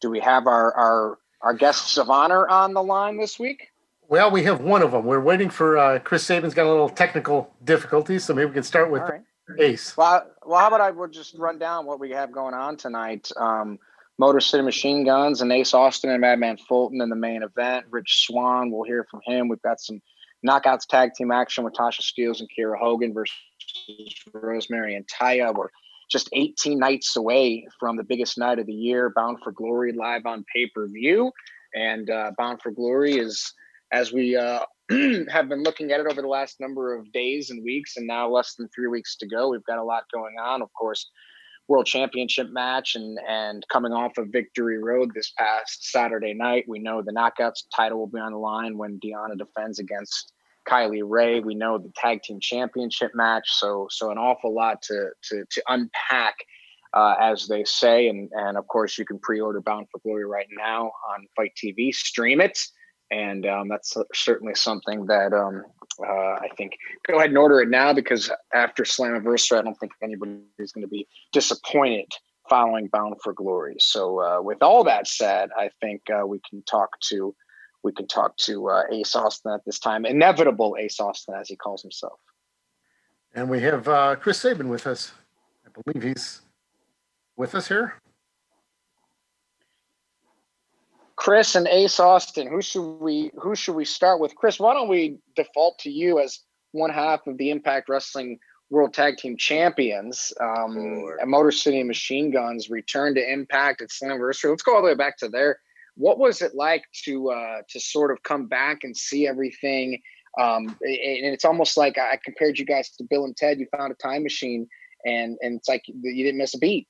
Do we have our guests of honor on the line this week? Well, we have one of them. We're waiting for Chris Sabin's got a little technical difficulties, so maybe we can start with Ace. Well, how about I would just run down what we have going on tonight. Motor City Machine Guns and Ace Austin and Madman Fulton in the main event. Rich Swann, we'll hear from him. We've got some Knockouts tag team action with Tasha Steelz and Kiera Hogan versus Rosemary and Taya. We're just 18 nights away from the biggest night of the year, Bound for Glory, live on pay-per-view. And Bound for Glory is, as we have been looking at it over the last number of days and weeks, and now less than 3 weeks to go, we've got a lot going on. Of course, World Championship match and coming off of Victory Road this past Saturday night. We know the Knockouts title will be on the line when Deonna defends against Kylie Ray. We know the Tag Team Championship match. So an awful lot to unpack, as they say. And of course, you can pre-order Bound for Glory right now on Fight TV. Stream it. And that's certainly something that I think go ahead and order it now, because after Slammiversary, I don't think anybody is going to be disappointed following Bound for Glory. So with all that said, I think we can talk to Ace Austin at this time. Inevitable Ace Austin, as he calls himself. And we have Chris Sabin with us. I believe he's with us here. Chris and Ace Austin, who should we start with? Chris, why don't we default to you as one half of the Impact Wrestling World Tag Team Champions? Sure. Motor City Machine Guns returned to Impact at Slammiversary. Let's go all the way back to there. What was it like to sort of come back and see everything? And it's almost like I compared you guys to Bill and Ted. You found a time machine, and it's like you didn't miss a beat.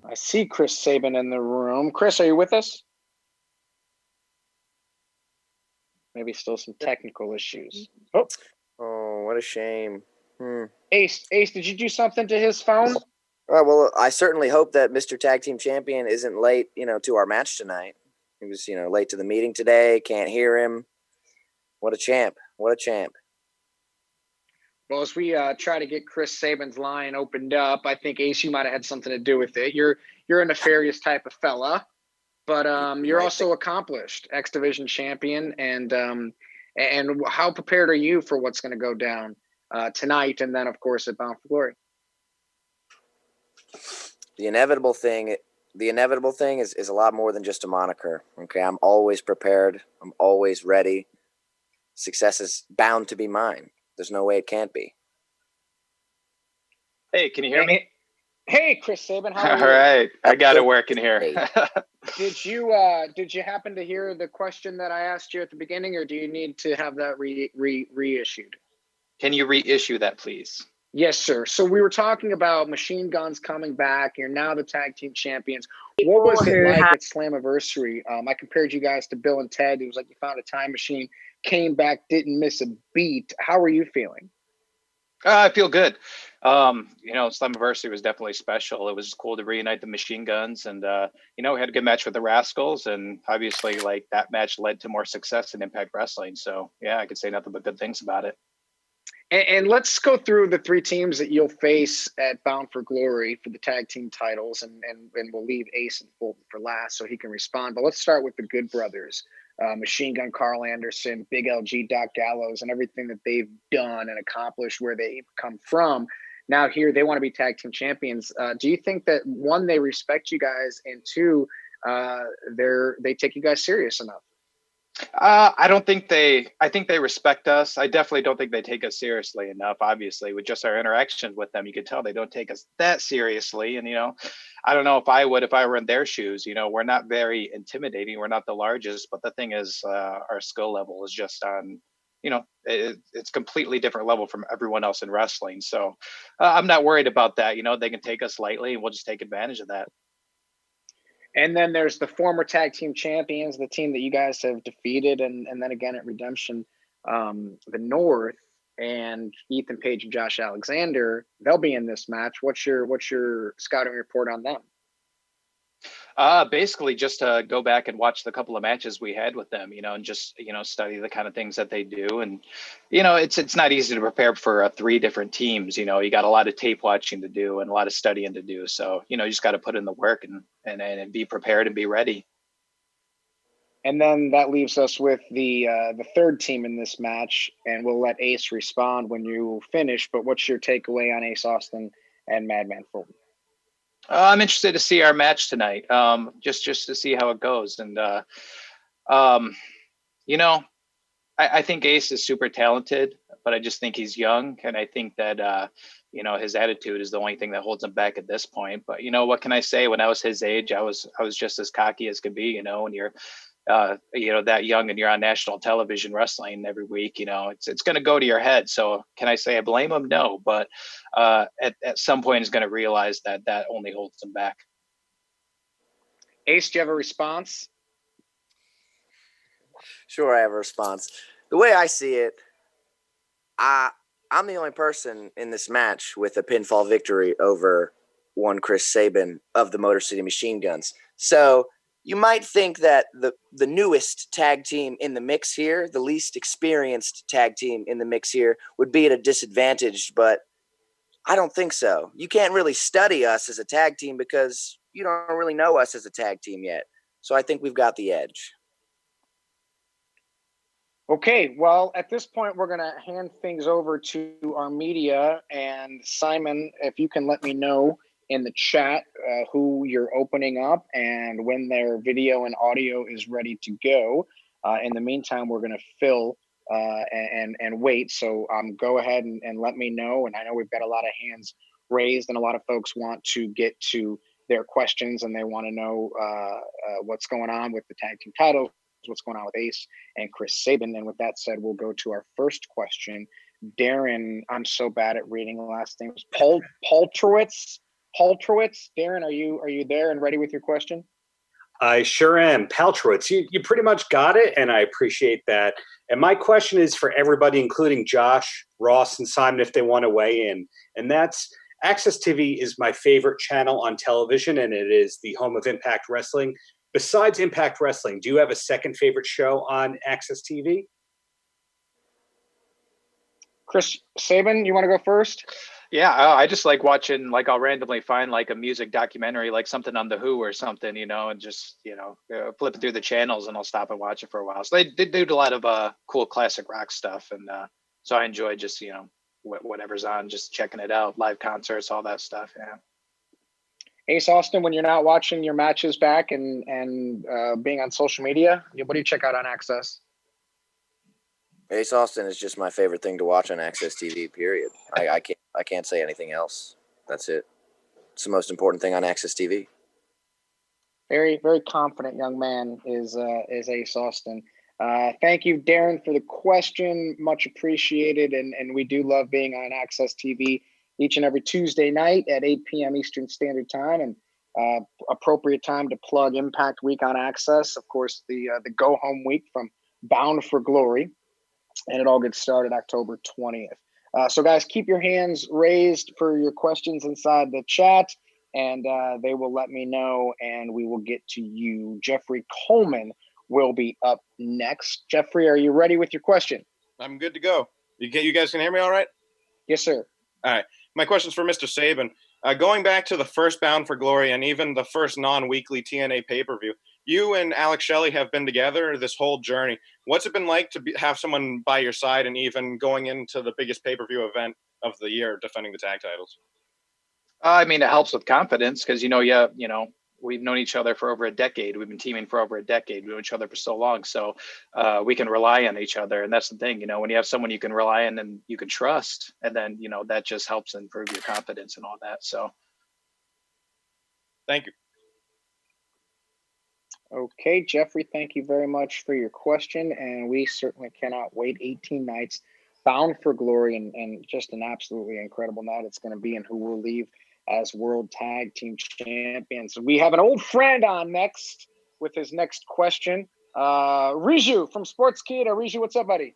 I see Chris Sabin in the room. Chris, are you with us? Maybe still some technical issues. Oh, what a shame. Ace, did you do something to his phone? Well, I certainly hope that Mr. Tag Team Champion isn't late, to our match tonight. He was, late to the meeting today. Can't hear him. What a champ. What a champ. Well, as we try to get Chris Sabin's line opened up, I think, Ace, you might have had something to do with it. You're a nefarious type of fella, but you're also accomplished, X Division champion. And how prepared are you for what's going to go down tonight, and then, of course, at Bound for Glory? The inevitable thing is a lot more than just a moniker. Okay, I'm always prepared. I'm always ready. Success is bound to be mine. There's no way it can't be. Hey, can you hear me? Hey, Chris Sabin, how are you? All right, I got it working here. Did you happen to hear the question that I asked you at the beginning, or do you need to have that reissued? Can you reissue that, please? Yes, sir. So we were talking about Machine Guns coming back. You're now the tag team champions. What was it like at Slammiversary? I compared you guys to Bill and Ted. It was like you found a time machine, came back, didn't miss a beat. How are you feeling? I feel good. Slammiversary was definitely special. It was cool to reunite the Machine Guns, and we had a good match with the Rascals, and obviously, like, that match led to more success in Impact Wrestling. So yeah, I could say nothing but good things about it. And let's go through the three teams that you'll face at Bound for Glory for the tag team titles, and we'll leave Ace and Fulton for last so he can respond. But let's start with the Good Brothers, Machine Gun Carl Anderson, Big LG, Doc Gallows, and everything that they've done and accomplished where they've come from. Now here they want to be tag team champions. Do you think that, one, they respect you guys, and two, they take you guys serious enough? I think they respect us. I definitely don't think they take us seriously enough. Obviously, with just our interactions with them, you could tell they don't take us that seriously. And, I don't know if I were in their shoes. We're not very intimidating. We're not the largest, but the thing is, our skill level is just on, it's completely different level from everyone else in wrestling. So I'm not worried about that. They can take us lightly, and we'll just take advantage of that. And then there's the former tag team champions, the team that you guys have defeated, and then again at Redemption, the North, and Ethan Page and Josh Alexander. They'll be in this match. What's your scouting report on them? Basically just to go back and watch the couple of matches we had with them, and just, study the kind of things that they do. And, it's not easy to prepare for 3 different teams. You got a lot of tape watching to do and a lot of studying to do. So, you just got to put in the work and be prepared and be ready. And then that leaves us with the third team in this match, and we'll let Ace respond when you finish. But what's your takeaway on Ace Austin and Madman Fulton? I'm interested to see our match tonight, just to see how it goes. And, I think Ace is super talented, but I just think he's young. And I think that, his attitude is the only thing that holds him back at this point. But, what can I say? When I was his age, I was just as cocky as could be, when you're, that young and you're on national television wrestling every week, it's going to go to your head. So can I say I blame him? No, but at some point he's going to realize that only holds him back. Ace, do you have a response? Sure, I have a response. The way I see it, I'm the only person in this match with a pinfall victory over one Chris Sabin of the Motor City Machine Guns. So you might think that the newest tag team in the mix here, the least experienced tag team in the mix here, would be at a disadvantage, but I don't think so. You can't really study us as a tag team because you don't really know us as a tag team yet. So I think we've got the edge. Okay, well, at this point, we're going to hand things over to our media. And Simon, if you can let me know in the chat who you're opening up and when their video and audio is ready to go. In the meantime, we're going to fill and wait. So go ahead and let me know. And I know we've got a lot of hands raised and a lot of folks want to get to their questions and they want to know what's going on with the tag team titles, what's going on with Ace and Chris Sabin. And with that said, we'll go to our first question. Darren, I'm so bad at reading the last names. Paltrowitz. Darren, are you there and ready with your question? I sure am. Paltrowitz, you pretty much got it, and I appreciate that. And my question is for everybody, including Josh, Ross, and Simon, if they want to weigh in. And that's, Access TV is my favorite channel on television, and it is the home of Impact Wrestling. Besides Impact Wrestling, do you have a second favorite show on Access TV? Chris Sabin, you want to go first? Yeah, I just like watching, like I'll randomly find like a music documentary, like something on The Who or something, and just, flipping through the channels and I'll stop and watch it for a while. So they do a lot of cool classic rock stuff. And so I enjoy just, whatever's on, just checking it out, live concerts, all that stuff. Yeah. Ace Austin, when you're not watching your matches back and being on social media, what do you check out on Access? Ace Austin is just my favorite thing to watch on Access TV, period. I can't say anything else. That's it. It's the most important thing on Access TV. Very, very confident young man is Ace Austin. Thank you, Darren, for the question. Much appreciated. And we do love being on Access TV each and every Tuesday night at 8 p.m. Eastern Standard Time. And appropriate time to plug Impact Week on Access. Of course, the go home week from Bound for Glory. And it all gets started October 20th. So, guys, keep your hands raised for your questions inside the chat, and they will let me know, and we will get to you. Jeffrey Coleman will be up next. Jeffrey, are you ready with your question? I'm good to go. You guys can hear me all right? Yes, sir. All right. My question's for Mr. Sabin. Going back to the first Bound for Glory and even the first non-weekly TNA pay-per-view, you and Alex Shelley have been together this whole journey. What's it been like to have someone by your side and even going into the biggest pay-per-view event of the year defending the tag titles? It helps with confidence because, we've known each other for over a decade. We've been teaming for over a decade. We've known each other for so long. So we can rely on each other. And that's the thing, when you have someone you can rely on and you can trust, and then, that just helps improve your confidence and all that. So. Thank you. Okay, Jeffrey, thank you very much for your question. And we certainly cannot wait. 18 nights, Bound for Glory, and just an absolutely incredible night it's going to be, and who will leave as World Tag Team Champions. We have an old friend on next with his next question. Riju from Sportskeeda. Riju, what's up, buddy?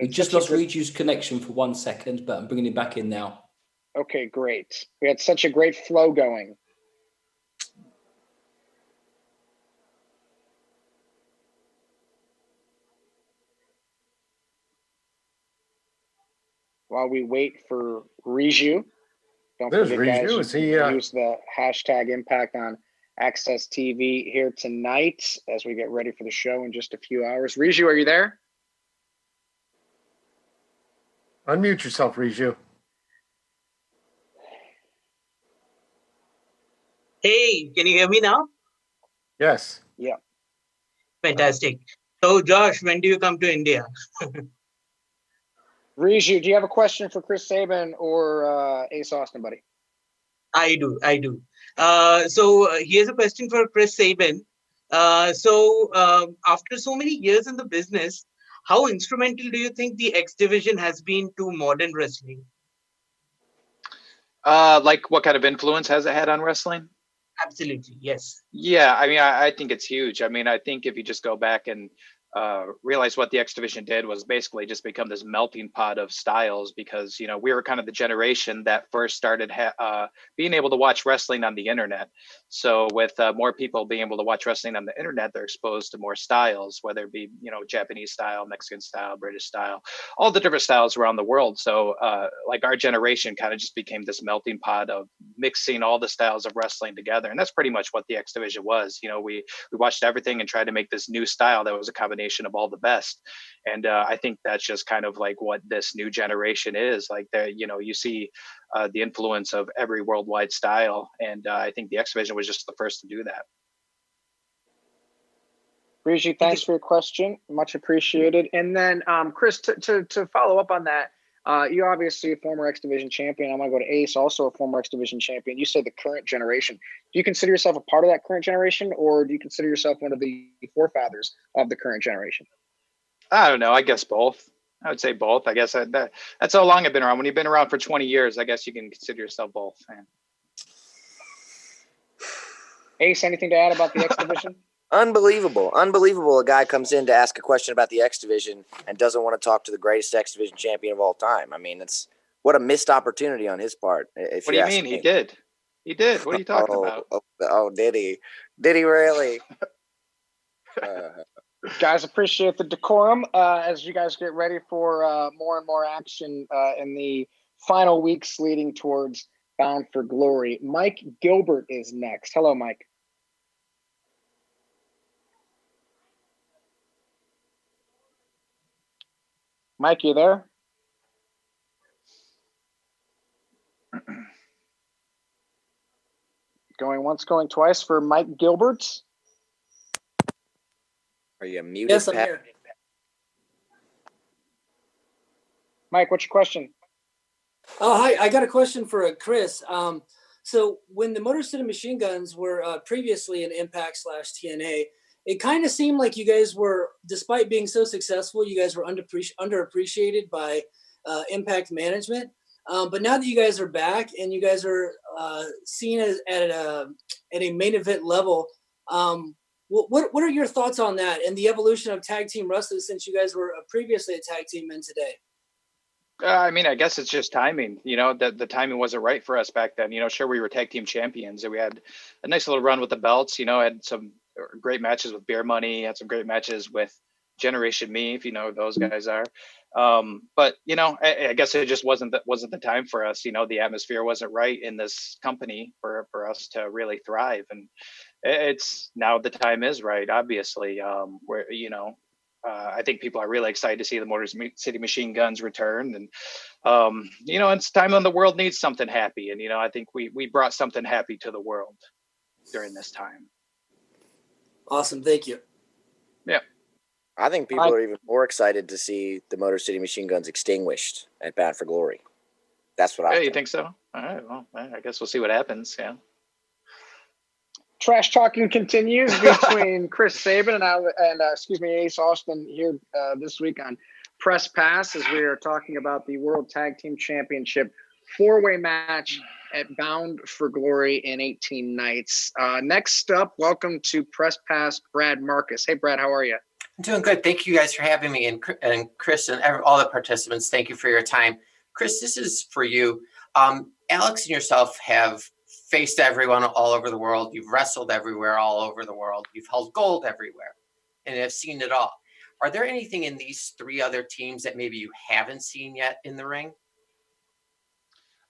We just lost Riju's connection for 1 second, but I'm bringing him back in now. Okay, great. We had such a great flow going. While we wait for Riju, don't There's forget, Riju. guys, Is he, use the hashtag Impact on Access TV here tonight as we get ready for the show in just a few hours. Riju, are you there? Unmute yourself, Riju. Hey, can you hear me now? Yes. Yeah. Fantastic. So, Josh, when do you come to India? Riju, do you have a question for Chris Sabin or Ace Austin, buddy? I do. Here's a question for Chris Sabin. After so many years in the business, how instrumental do you think the X division has been to modern wrestling? Like what kind of influence has it had on wrestling? Absolutely, yes. Yeah, I mean, I think it's huge. I mean, I think if you just go back and realize what the X Division did was basically just become this melting pot of styles, because, you know, we were kind of the generation that first started being able to watch wrestling on the internet. So with more people being able to watch wrestling on the internet, they're exposed to more styles, whether it be, you know, Japanese style, Mexican style, British style, all the different styles around the world. So like our generation kind of just became this melting pot of mixing all the styles of wrestling together. And that's pretty much what the X Division was. You know, we watched everything and tried to make this new style that was a combination of all the best. And I think that's just kind of like what this new generation is like. You know, you see the influence of every worldwide style, and I think the X Division was just the first to do that. Riju, thanks for your question, much appreciated. And then Chris, to follow up on that, you're obviously a former X Division champion. I'm going to go to Ace, also a former X Division champion. You said the current generation. Do you consider yourself a part of that current generation, or do you consider yourself one of the forefathers of the current generation? I don't know. I guess both. I would say both. I guess that's how long I've been around. When you've been around for 20 years, I guess you can consider yourself both. Man. Ace, anything to add about the X Division? Unbelievable. A guy comes in to ask a question about the X Division and doesn't want to talk to the greatest X Division champion of all time. I mean, what a missed opportunity on his part. What do you mean? He did. He did. What are you talking about? Oh, did he? Did he really? Guys, appreciate the decorum as you guys get ready for more and more action in the final weeks leading towards Bound for Glory. Mike Gilbert is next. Hello, Mike. Mike, you there? Going once, going twice for Mike Gilbert. Are you muted? Yes, I'm here. Mike, what's your question? Oh, hi. I got a question for Chris. So when the Motor City Machine Guns were previously in Impact / TNA, it kind of seemed like you guys were, despite being so successful, you guys were underappreciated by Impact management. But now that you guys are back and you guys are seen as at a main event level, what are your thoughts on that and the evolution of tag team wrestling since you guys were previously a tag team and today? I mean, I guess it's just timing. You know, the timing wasn't right for us back then. You know, sure, we were tag team champions and we had a nice little run with the belts. You know, had some great matches with Beer Money, had some great matches with Generation Me, if you know who those guys are. But you know, I guess it just wasn't the time for us. You know, the atmosphere wasn't right in this company for us to really thrive. And it's now the time is right. Obviously, where I think people are really excited to see the Motor City Machine Guns return, and you know, it's time when the world needs something happy. And you know, I think we brought something happy to the world during this time. Awesome, thank you. Yeah. I think people are even more excited to see the Motor City Machine Guns extinguished at Bound for Glory. That's what I think. You think so? All right. Well, I guess we'll see what happens. Yeah. Trash talking continues between Chris Sabin and Ace Austin here this week on Press Pass as we are talking about the World Tag Team Championship 4-way match at Bound for Glory in 18 nights. Next up, welcome to Press Pass, Brad Marcus. Hey, Brad, how are you? I'm doing good. Thank you guys for having me, and Chris and all the participants. Thank you for your time. Chris, this is for you. Alex and yourself have faced everyone all over the world. You've wrestled everywhere, all over the world. You've held gold everywhere and have seen it all. Are there anything in these three other teams that maybe you haven't seen yet in the ring?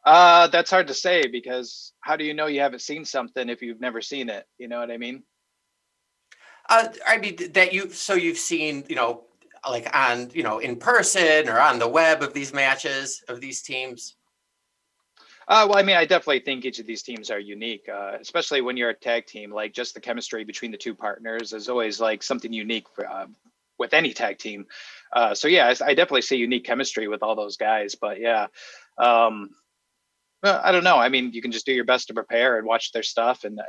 That's hard to say, because how do you know you haven't seen something if you've never seen it? You know what I mean? I mean that you've seen, like on, in person or on the web of these matches of these teams. Well, I mean, I definitely think each of these teams are unique, especially when you're a tag team. Like, just the chemistry between the two partners is always like something unique with any tag team. So yeah, I definitely see unique chemistry with all those guys. But yeah, well, I don't know. I mean, you can just do your best to prepare and watch their stuff, and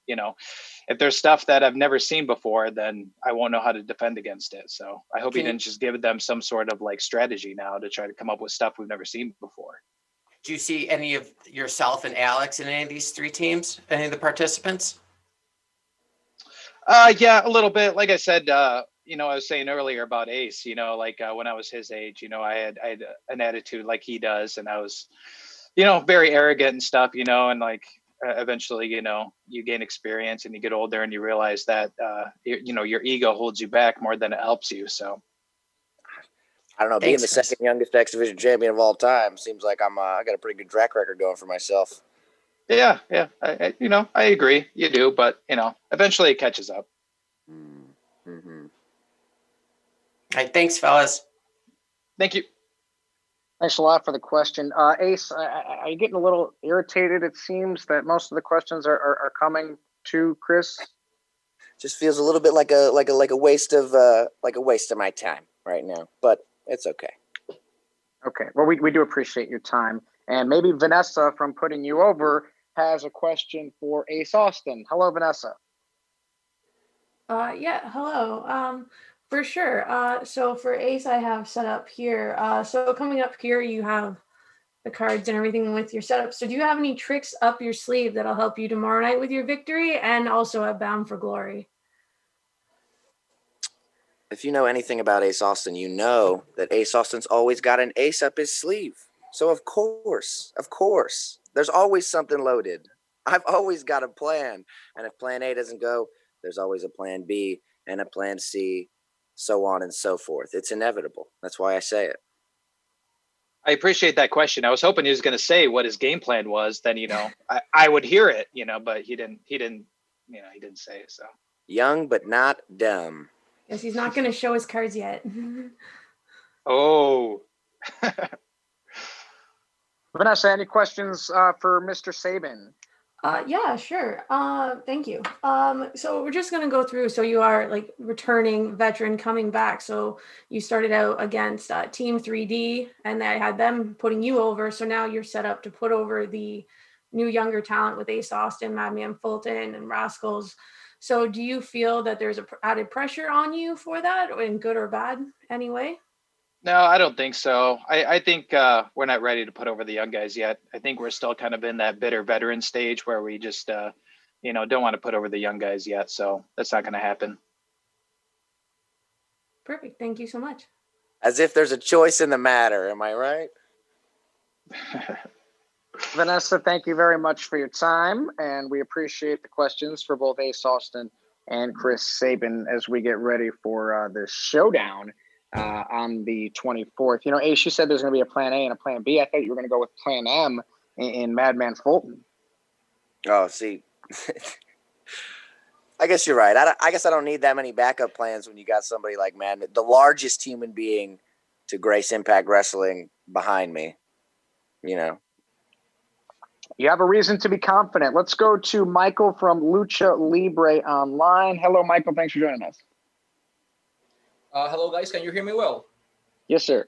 if there's stuff that I've never seen before, then I won't know how to defend against it. So I hope he didn't just give them some sort of like strategy now to try to come up with stuff we've never seen before. Do you see any of yourself and Alex in any of these three teams? Any of the participants? Yeah, a little bit. Like I said, I was saying earlier about Ace. Like when I was his age, I had an attitude like he does, and I was, very arrogant and stuff. And like eventually, you gain experience and you get older and you realize that, your ego holds you back more than it helps you. So. I don't know. Being the second youngest X Division champion of all time seems like I got a pretty good track record going for myself. Yeah. I agree. You do, but eventually it catches up. Mm-hmm. All right, thanks, fellas. Thank you. Thanks a lot for the question. Ace, are you getting a little irritated? It seems that most of the questions are coming to Chris. Just feels a little bit like a waste of my time right now, but it's okay. Okay. Well, we do appreciate your time. And maybe Vanessa, from Putting You Over, has a question for Ace Austin. Hello, Vanessa. Yeah, hello. For sure. So for Ace, I have set up here. So coming up here, you have the cards and everything with your setup. So do you have any tricks up your sleeve that'll help you tomorrow night with your victory and also at Bound for Glory? If you know anything about Ace Austin, you know that Ace Austin's always got an ace up his sleeve. So of course, there's always something loaded. I've always got a plan. And if plan A doesn't go, there's always a plan B and a plan C, so on and so forth. It's inevitable. That's why I say it. I appreciate that question. I was hoping he was going to say what his game plan was. Then, I would hear it, but he didn't say it. So young, but not dumb. Yes, he's not going to show his cards yet. Oh. Vanessa, any questions for Mr. Sabin? Yeah, sure. Thank you. So we're just going to go through. So you are like returning veteran coming back. So you started out against Team 3D and I had them putting you over. So now you're set up to put over the new younger talent with Ace Austin, Madman Fulton, and Rascals. So do you feel that there's added pressure on you for that, in good or bad anyway? No, I don't think so. I think we're not ready to put over the young guys yet. I think we're still kind of in that bitter veteran stage where we just, don't want to put over the young guys yet. So that's not going to happen. Perfect. Thank you so much. As if there's a choice in the matter. Am I right? Vanessa, thank you very much for your time. And we appreciate the questions for both Ace Austin and Chris Sabin as we get ready for the showdown on the 24th. Ace, you said there's going to be a plan A and a plan B. I thought you were going to go with plan M in Madman Fulton. Oh, see, I guess you're right. I guess I don't need that many backup plans when you got somebody like Madman, the largest human being to grace Impact Wrestling, behind me. You have a reason to be confident. Let's go to Michael from Lucha Libre Online. Hello, Michael. Thanks for joining us. Hello, guys. Can you hear me well? Yes, sir.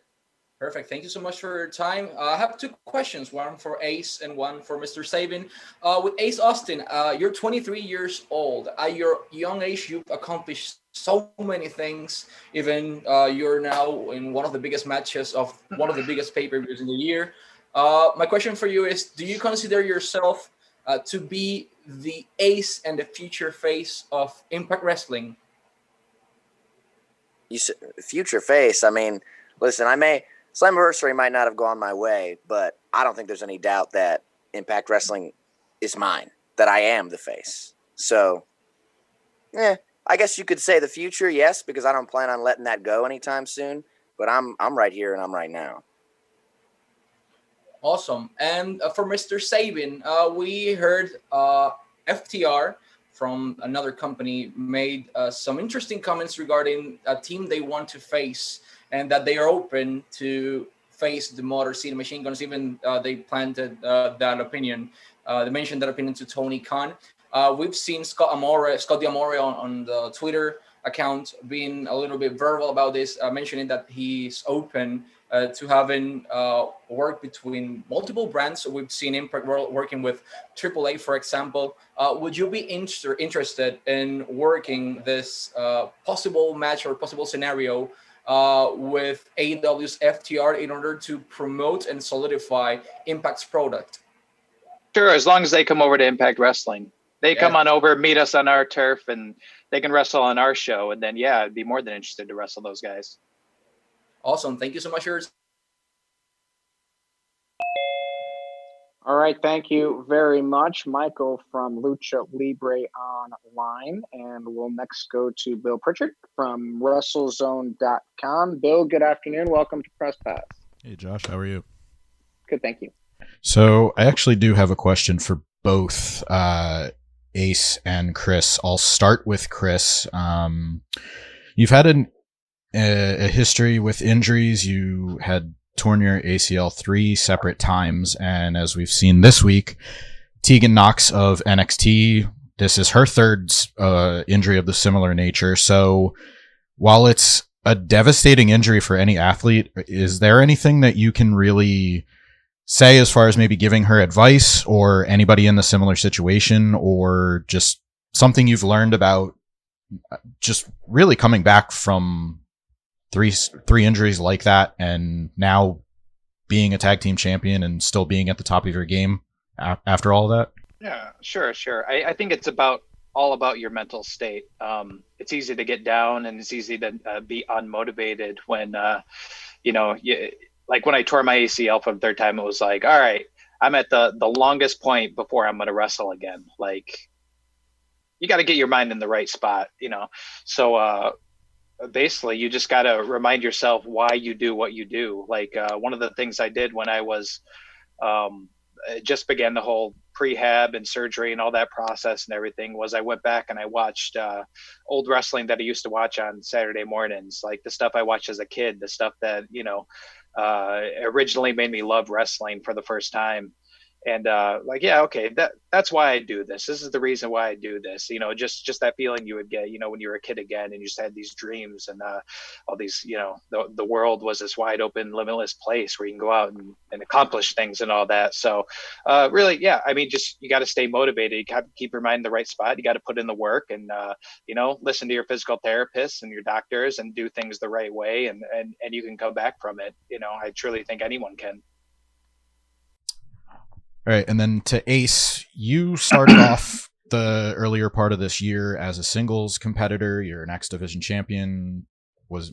Perfect. Thank you so much for your time. I have two questions, one for Ace and one for Mr. Sabin. With Ace Austin, you're 23 years old. At your young age, you've accomplished so many things. Even you're now in one of the biggest matches of one of the biggest pay-per-views in the year. My question for you is, do you consider yourself to be the ace and the future face of Impact Wrestling? You said future face. I mean, listen, Slammiversary might not have gone my way, but I don't think there's any doubt that Impact Wrestling is mine, that I am the face. So, I guess you could say the future, yes, because I don't plan on letting that go anytime soon. But I'm right here and I'm right now. Awesome. And for Mr. Sabin, we heard FTR from another company made some interesting comments regarding a team they want to face, and that they are open to face the Motor City Machine Guns. Even they planted that opinion. They mentioned that opinion to Tony Khan. We've seen Scott D'Amore on the Twitter account being a little bit verbal about this, mentioning that he's open to having work between multiple brands. So we've seen Impact working with AAA, for example. Would you be interested in working this possible match or possible scenario with AEW's FTR in order to promote and solidify Impact's product? Sure, as long as they come over to Impact Wrestling. They come on over, meet us on our turf, and they can wrestle on our show. And then, I'd be more than interested to wrestle those guys. Awesome. Thank you so much for your time. All right. Thank you very much, Michael from Lucha Libre Online. And we'll next go to Bill Pritchard from WrestleZone.com. Bill, good afternoon. Welcome to Press Pass. Hey, Josh. How are you? Good. Thank you. So I actually do have a question for both Ace and Chris. I'll start with Chris. You've had a history with injuries. You had torn your ACL 3 separate times, and as we've seen this week, Tegan Knox of NXT, this is her third injury of the similar nature. So while it's a devastating injury for any athlete, is there anything that you can really say as far as maybe giving her advice, or anybody in the similar situation, or just something you've learned about just really coming back from three injuries like that, and now being a tag team champion and still being at the top of your game after all of that? Yeah, sure. I think it's all about your mental state. It's easy to get down, and it's easy to be unmotivated when, like when I tore my ACL for the third time, it was like, all right, I'm at the longest point before I'm going to wrestle again. Like, you got to get your mind in the right spot, So basically, you just got to remind yourself why you do what you do. Like one of the things I did when I was just began the whole prehab and surgery and all that process and everything was I went back and I watched old wrestling that I used to watch on Saturday mornings, like the stuff I watched as a kid, the stuff that, originally made me love wrestling for the first time. And that's why I do this. This is the reason why I do this. Just that feeling you would get, when you were a kid again, and you just had these dreams and all these, the world was this wide open, limitless place where you can go out and accomplish things and all that. So really, you got to stay motivated. You got to keep your mind in the right spot. You got to put in the work and, listen to your physical therapists and your doctors and do things the right way. And you can come back from it. I truly think anyone can. All right, and then to Ace, you started off the earlier part of this year as a singles competitor. You're an X Division champion.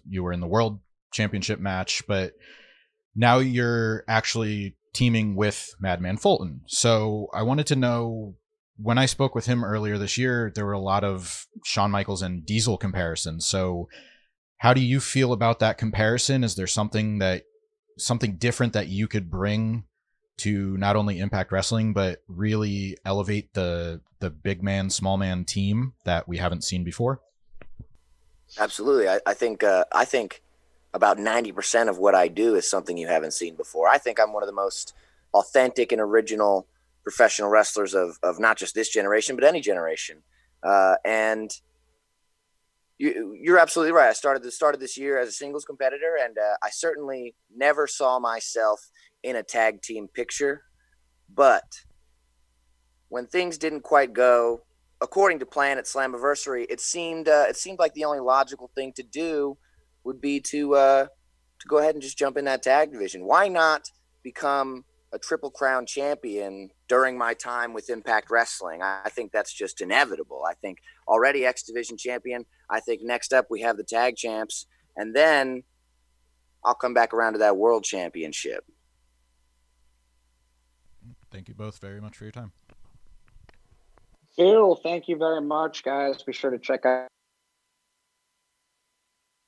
You were in the World Championship match, but now you're actually teaming with Madman Fulton. So I wanted to know, when I spoke with him earlier this year, there were a lot of Shawn Michaels and Diesel comparisons. So how do you feel about that comparison? Is there something different that you could bring to not only Impact Wrestling, but really elevate the big man, small man team that we haven't seen before? Absolutely. I think about 90% of what I do is something you haven't seen before. I think I'm one of the most authentic and original professional wrestlers of not just this generation, but any generation. And you're absolutely right. I started this year as a singles competitor, and I certainly never saw myself in a tag team picture. But when things didn't quite go according to plan at Slammiversary, it seemed like the only logical thing to do would be to go ahead and just jump in that tag division. Why not become a Triple Crown champion during my time with Impact Wrestling? I think that's just inevitable. I think already X Division champion. I think next up we have the tag champs, and then I'll come back around to that world championship. Thank you both very much for your time. Phil, thank you very much, guys. Be sure to check out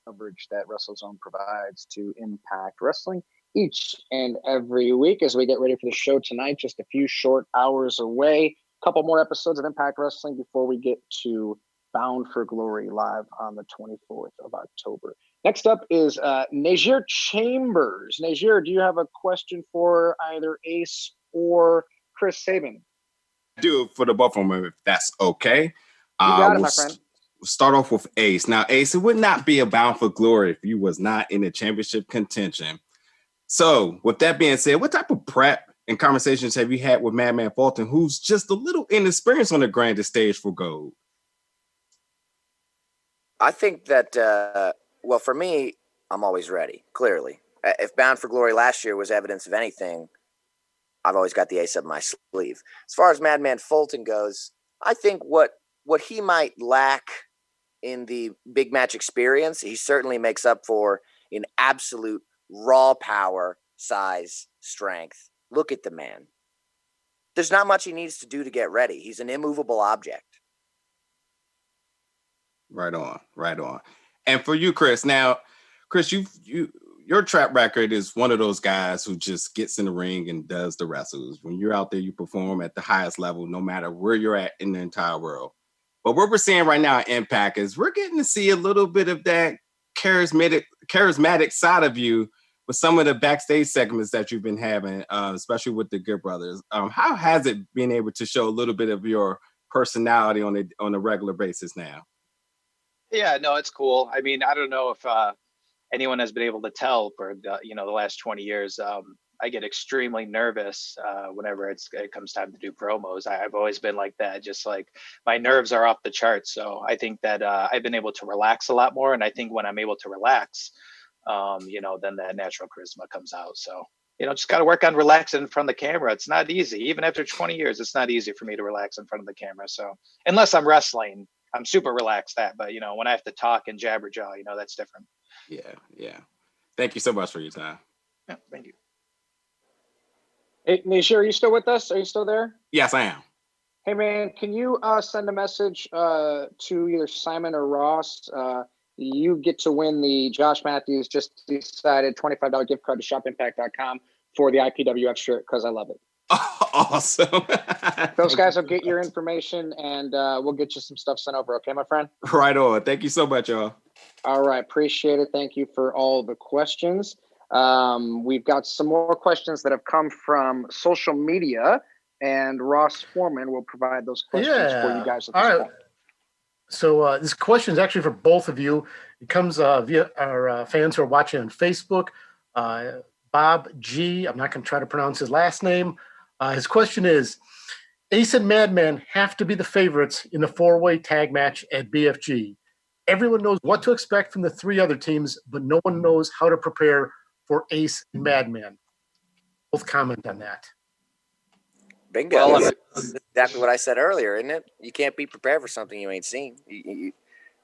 coverage that WrestleZone provides to Impact Wrestling each and every week as we get ready for the show tonight, just a few short hours away. A couple more episodes of Impact Wrestling before we get to Bound for Glory live on the 24th of October. Next up is Najir Chambers. Najir, do you have a question for either Ace or Chris Sabin? Do it for the both of them if that's okay. You got it, my friend. We'll start off with Ace. Now, Ace, it would not be a Bound for Glory if you was not in the championship contention. So, with that being said, what type of prep and conversations have you had with Madman Fulton, who's just a little inexperienced on the grandest stage for gold? I think that, well, for me, I'm always ready, clearly. If Bound for Glory last year was evidence of anything, I've always got the ace up my sleeve. As far as Madman Fulton goes, I think what he might lack in the big match experience, he certainly makes up for in absolute raw power, size, strength. Look at the man. There's not much he needs to do to get ready. He's an immovable object. Right on, right on. And for you, Chris, now, Chris, your track record is one of those guys who just gets in the ring and does the wrestles. When you're out there, you perform at the highest level, no matter where you're at in the entire world. But what we're seeing right now at Impact is we're getting to see a little bit of that charismatic side of you with some of the backstage segments that you've been having, especially with the Good Brothers. How has it been able to show a little bit of your personality on a regular basis now? Yeah, no, it's cool. I mean, I don't know if anyone has been able to tell for the last 20 years. I get extremely nervous whenever it comes time to do promos. I've always been like that, just like my nerves are off the charts. So I think that I've been able to relax a lot more. And I think when I'm able to relax, then that natural charisma comes out. So, just got to work on relaxing in front of the camera. It's not easy. Even after 20 years, it's not easy for me to relax in front of the camera. So unless I'm wrestling, I'm super relaxed but when I have to talk and jabberjaw, that's different. Yeah. Thank you so much for your time. Yeah, thank you. Hey, Najir, are you still with us? Are you still there? Yes, I am. Hey, man, can you send a message to either Simon or Ross? You get to win the Josh Matthews just decided $25 gift card to shopimpact.com for the IPWF shirt because I love it. Awesome. Those guys will get your information and we'll get you some stuff sent over. Okay, my friend? Right on. Thank you so much, y'all. All right. Appreciate it. Thank you for all the questions. We've got some more questions that have come from social media, and Ross Foreman will provide those questions for you guys at this point. So this question is actually for both of you. It comes via our fans who are watching on Facebook. Bob G. I'm not going to try to pronounce his last name. His question is, Ace and Madman have to be the favorites in the four-way tag match at BFG. Everyone knows what to expect from the three other teams, but no one knows how to prepare for Ace and Madman. Both comment on that. Bingo. Well, that's exactly what I said earlier, isn't it? You can't be prepared for something you ain't seen.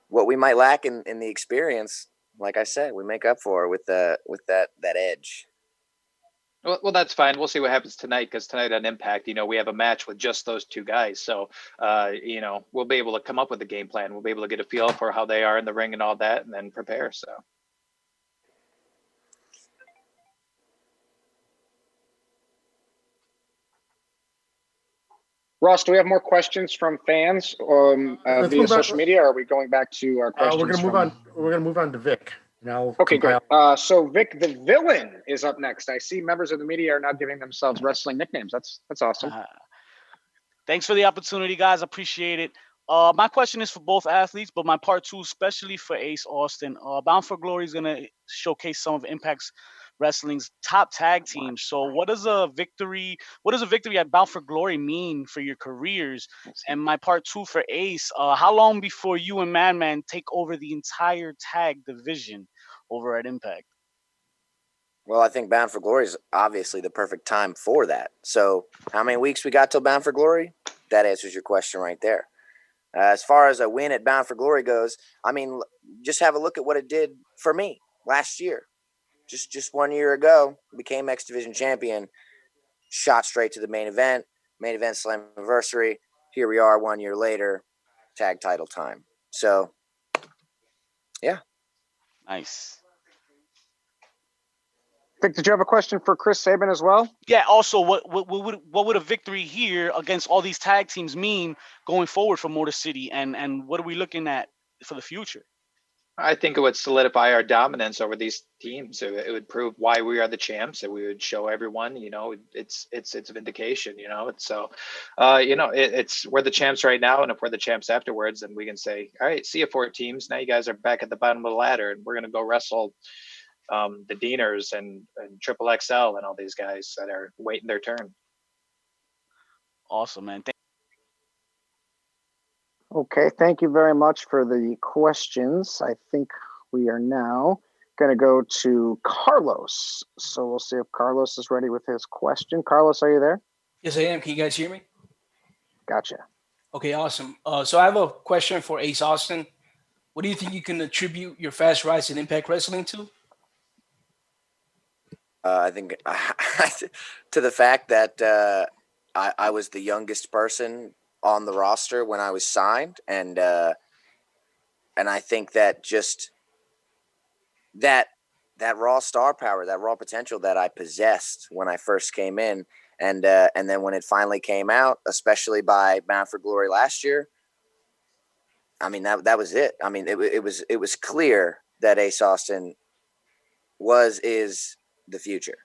What we might lack in the experience, like I said, we make up for with that edge. Well, that's fine. We'll see what happens tonight because tonight on Impact, we have a match with just those two guys. So, we'll be able to come up with a game plan. We'll be able to get a feel for how they are in the ring and all that and then prepare. So. Ross, do we have more questions from fans via social media, or are we going back to our questions? We're going to move on to Vic. Okay, good. So Vic, the villain, is up next. I see members of the media are now giving themselves wrestling nicknames. That's awesome. Thanks for the opportunity, guys. Appreciate it. My question is for both athletes, but my part two, especially for Ace Austin. Bound for Glory is going to showcase some of Impact's Wrestling's top tag teams. So what does a victory at Bound for Glory mean for your careers? And my part two for Ace, how long before you and Madman take over the entire tag division over at Impact? Well, I think Bound for Glory is obviously the perfect time for that. So how many weeks we got till Bound for Glory? That answers your question right there. As far as a win at Bound for Glory goes, I mean, just have a look at what it did for me last year. Just 1 year ago, became X Division champion. shot straight to the main event Slammiversary. Here we are 1 year later, tag title time. So, yeah. Nice. Vic, did you have a question for Chris Sabin as well? Yeah. Also, what would a victory here against all these tag teams mean going forward for Motor City, and what are we looking at for the future? I think it would solidify our dominance over these teams. It would prove why we are the champs, and we would show everyone, it's a vindication. It's so, it's we're the champs right now, and if we're the champs afterwards, then we can say, all right, see you 4 teams. Now you guys are back at the bottom of the ladder, and we're gonna go wrestle the Deaners and Triple XL and all these guys that are waiting their turn. Awesome, man. Okay, thank you very much for the questions. I think we are now going to go to Carlos. So we'll see if Carlos is ready with his question. Carlos, are you there? Yes, I am. Can you guys hear me? Gotcha. Okay, awesome. So I have a question for Ace Austin. What do you think you can attribute your fast rise in Impact Wrestling to? I think to the fact that I was the youngest person on the roster when I was signed, and I think that just that raw star power, that raw potential that I possessed when I first came in, and then when it finally came out, especially by Bound for Glory last year, I mean that was it. I mean it was clear that Ace Austin is the future.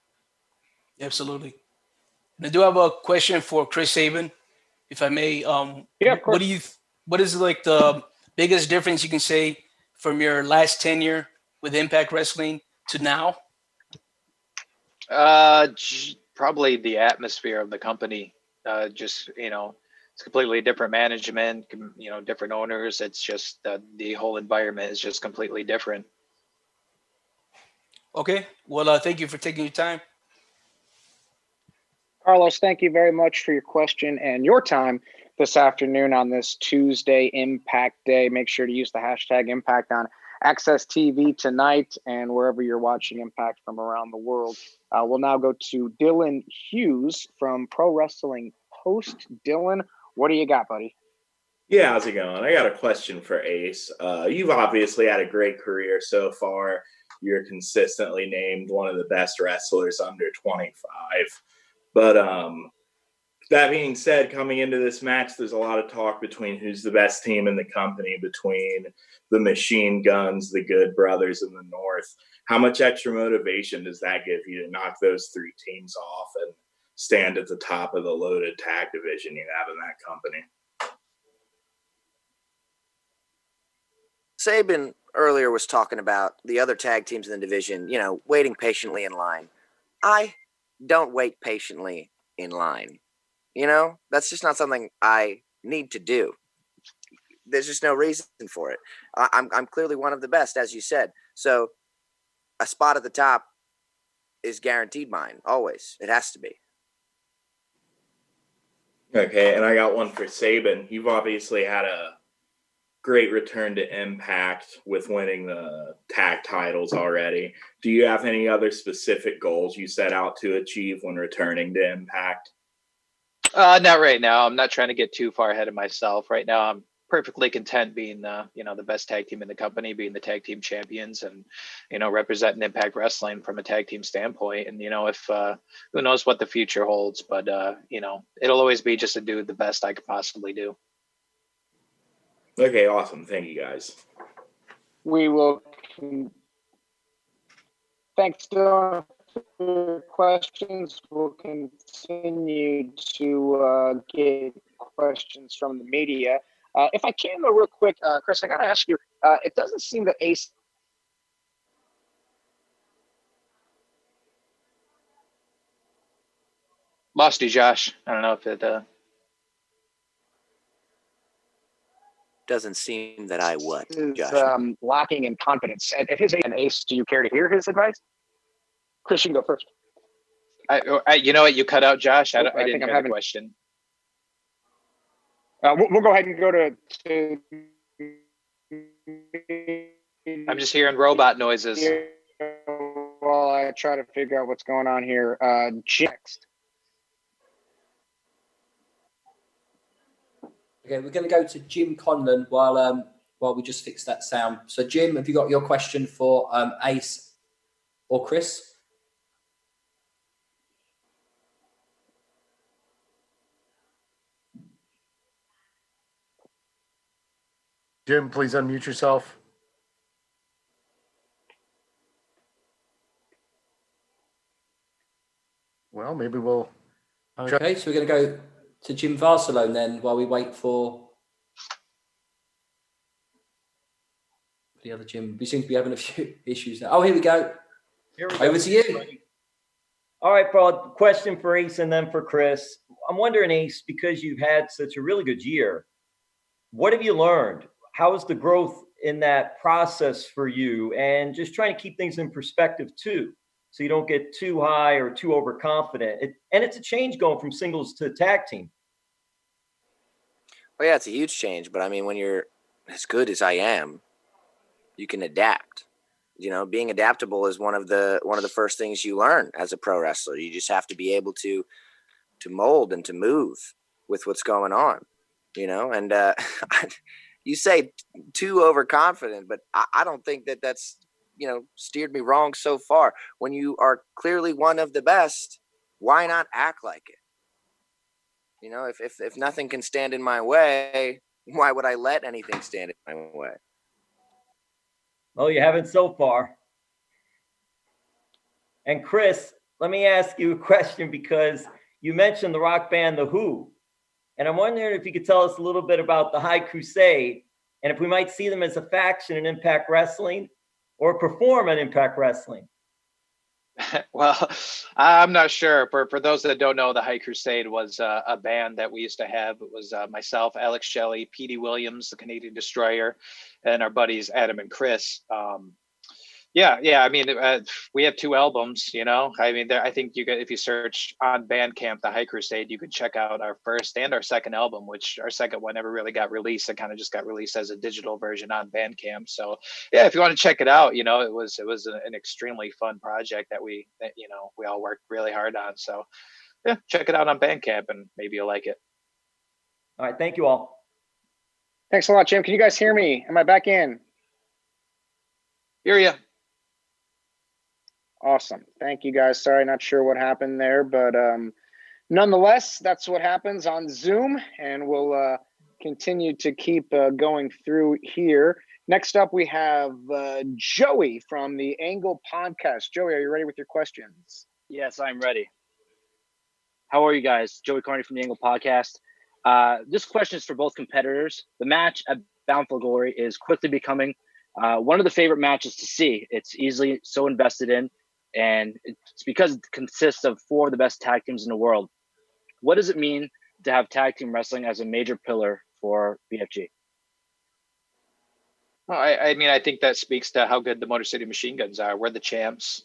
Absolutely. And I do have a question for Chris Sabin, if I may. Yeah, of course. What is like the biggest difference you can say from your last tenure with Impact Wrestling to now? Probably the atmosphere of the company. Just it's completely different management. Different owners. It's just the whole environment is just completely different. Okay. Well, thank you for taking your time. Carlos, thank you very much for your question and your time this afternoon on this Tuesday Impact Day. Make sure to use the hashtag Impact on Access TV tonight and wherever you're watching Impact from around the world. We'll now go to Dylan Hughes from Pro Wrestling Post. Dylan, what do you got, buddy? Yeah, how's it going? I got a question for Ace. You've obviously had a great career so far. You're consistently named one of the best wrestlers under 25. But that being said, coming into this match, there's a lot of talk between who's the best team in the company, between the Machine Guns, the Good Brothers, and the North. How much extra motivation does that give you to knock those 3 teams off and stand at the top of the loaded tag division you have in that company? Sabin earlier was talking about the other tag teams in the division, waiting patiently in line. I don't wait patiently in line. That's just not something I need to do. There's just no reason for it. I'm clearly one of the best, as you said. So a spot at the top is guaranteed mine, always. It has to be. Okay, and I got one for Sabin. You've obviously had a great return to Impact with winning the tag titles already. Do you have any other specific goals you set out to achieve when returning to Impact? Not right now. I'm not trying to get too far ahead of myself. Right now, I'm perfectly content being the best tag team in the company, being the tag team champions, and representing Impact Wrestling from a tag team standpoint. And if who knows what the future holds, but it'll always be just to do the best I could possibly do. Okay, awesome. Thank you, guys. We will. Thanks, Dylan, for your questions. We'll continue to get questions from the media. If I can, though, real quick, Chris, I got to ask you, it doesn't seem that Ace Lost you, Josh. I don't know if it... Doesn't seem that I what, Josh? is lacking in confidence. At his age, and Ace, do you care to hear his advice? Chris, you can go first. You know what? You cut out, Josh. I didn't hear the question. We'll go ahead and go to I'm just hearing robot noises. While I try to figure out what's going on here. Next. Okay, we're going to go to Jim Conlon while we just fix that sound. So, Jim, have you got your question for Ace or Chris? Jim, please unmute yourself. Well, maybe we'll. Okay, so we're going to go to Jim Varsalone then while we wait for the other Jim. We seem to be having a few issues now. Oh, here we go. Over to you. All right, Paul, question for Ace and then for Chris. I'm wondering, Ace, because you've had such a really good year, what have you learned? How is the growth in that process for you? And just trying to keep things in perspective too, so you don't get too high or too overconfident. And it's a change going from singles to tag team. Well, yeah, it's a huge change. But I mean, when you're as good as I am, you can adapt. You know, being adaptable is one of the first things you learn as a pro wrestler. You just have to be able to mold and to move with what's going on. You know, and you say too overconfident, but I don't think that's, you know, steered me wrong so far. When you are clearly one of the best, why not act like it? You know, if nothing can stand in my way, why would I let anything stand in my way? Well, you haven't so far. And Chris, let me ask you a question, because you mentioned the rock band The Who. And I'm wondering if you could tell us a little bit about the High Crusade, and if we might see them as a faction in Impact Wrestling or perform at Impact Wrestling. Well, I'm not sure. For those that don't know, the High Crusade was a band that we used to have. It was myself, Alex Shelley, Petey Williams, the Canadian Destroyer, and our buddies Adam and Chris. Yeah. I mean, we have 2 albums. You know, I mean, I think if you search on Bandcamp, the High Crusade, you could check out our first and our second album, which our second one never really got released. It kind of just got released as a digital version on Bandcamp. So yeah, if you want to check it out, you know, it was an extremely fun project that we all worked really hard on. So yeah, check it out on Bandcamp and maybe you'll like it. All right, thank you all. Thanks a lot, Jim. Can you guys hear me? Am I back in? Hear ya. Awesome. Thank you guys. Sorry, not sure what happened there, but nonetheless, that's what happens on Zoom, and we'll continue to keep going through here. Next up, we have Joey from the Angle Podcast. Joey, are you ready with your questions? Yes, I'm ready. How are you guys? Joey Carney from the Angle Podcast. This question is for both competitors. The match at Bound for Glory is quickly becoming one of the favorite matches to see. It's easily so invested in, and it's because it consists of 4 of the best tag teams in the world. What does it mean to have tag team wrestling as a major pillar for BFG? Well, I mean, I think that speaks to how good the Motor City Machine Guns are. We're the champs.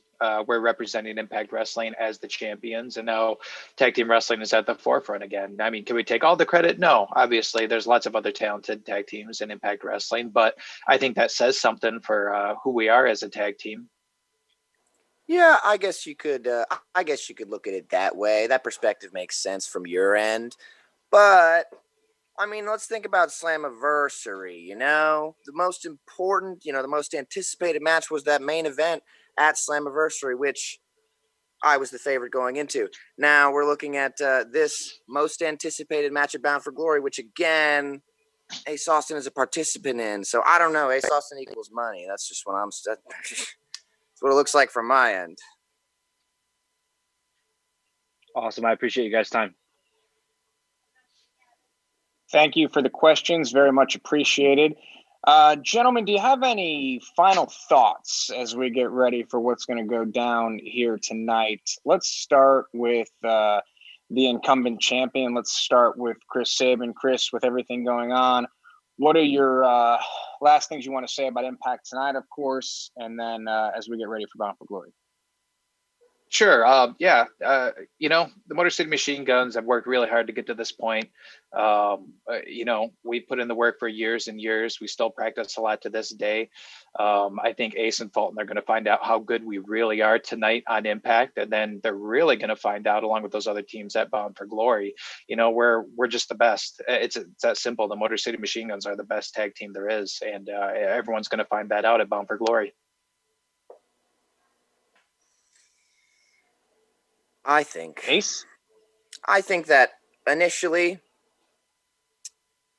We're representing Impact Wrestling as the champions, and now tag team wrestling is at the forefront again. I mean, can we take all the credit? No, obviously there's lots of other talented tag teams in Impact Wrestling, but I think that says something for who we are as a tag team. Yeah, I guess you could look at it that way. That perspective makes sense from your end. But I mean, let's think about Slammiversary, you know? The most important, the most anticipated match was that main event at Slammiversary, which I was the favorite going into. Now we're looking at this most anticipated match at Bound for Glory, which again, Ace Austin is a participant in. So I don't know. Ace Austin equals money. That's just what that's what it looks like from my end. Awesome. I appreciate you guys' time. Thank you for the questions. Very much appreciated. Gentlemen, do you have any final thoughts as we get ready for what's going to go down here tonight? Let's start with the incumbent champion. Let's start with Chris Sabin. Chris, with everything going on, what are your last things you want to say about Impact tonight, of course, and then as we get ready for Bound for Glory? Sure. The Motor City Machine Guns have worked really hard to get to this point. We put in the work for years and years. We still practice a lot to this day. I think Ace and Fulton are going to find out how good we really are tonight on Impact, and then they're really going to find out, along with those other teams at Bound for Glory. We're just the best. It's that simple. The Motor City Machine Guns are the best tag team there is, and everyone's going to find that out at Bound for Glory. I think Ace. I think that initially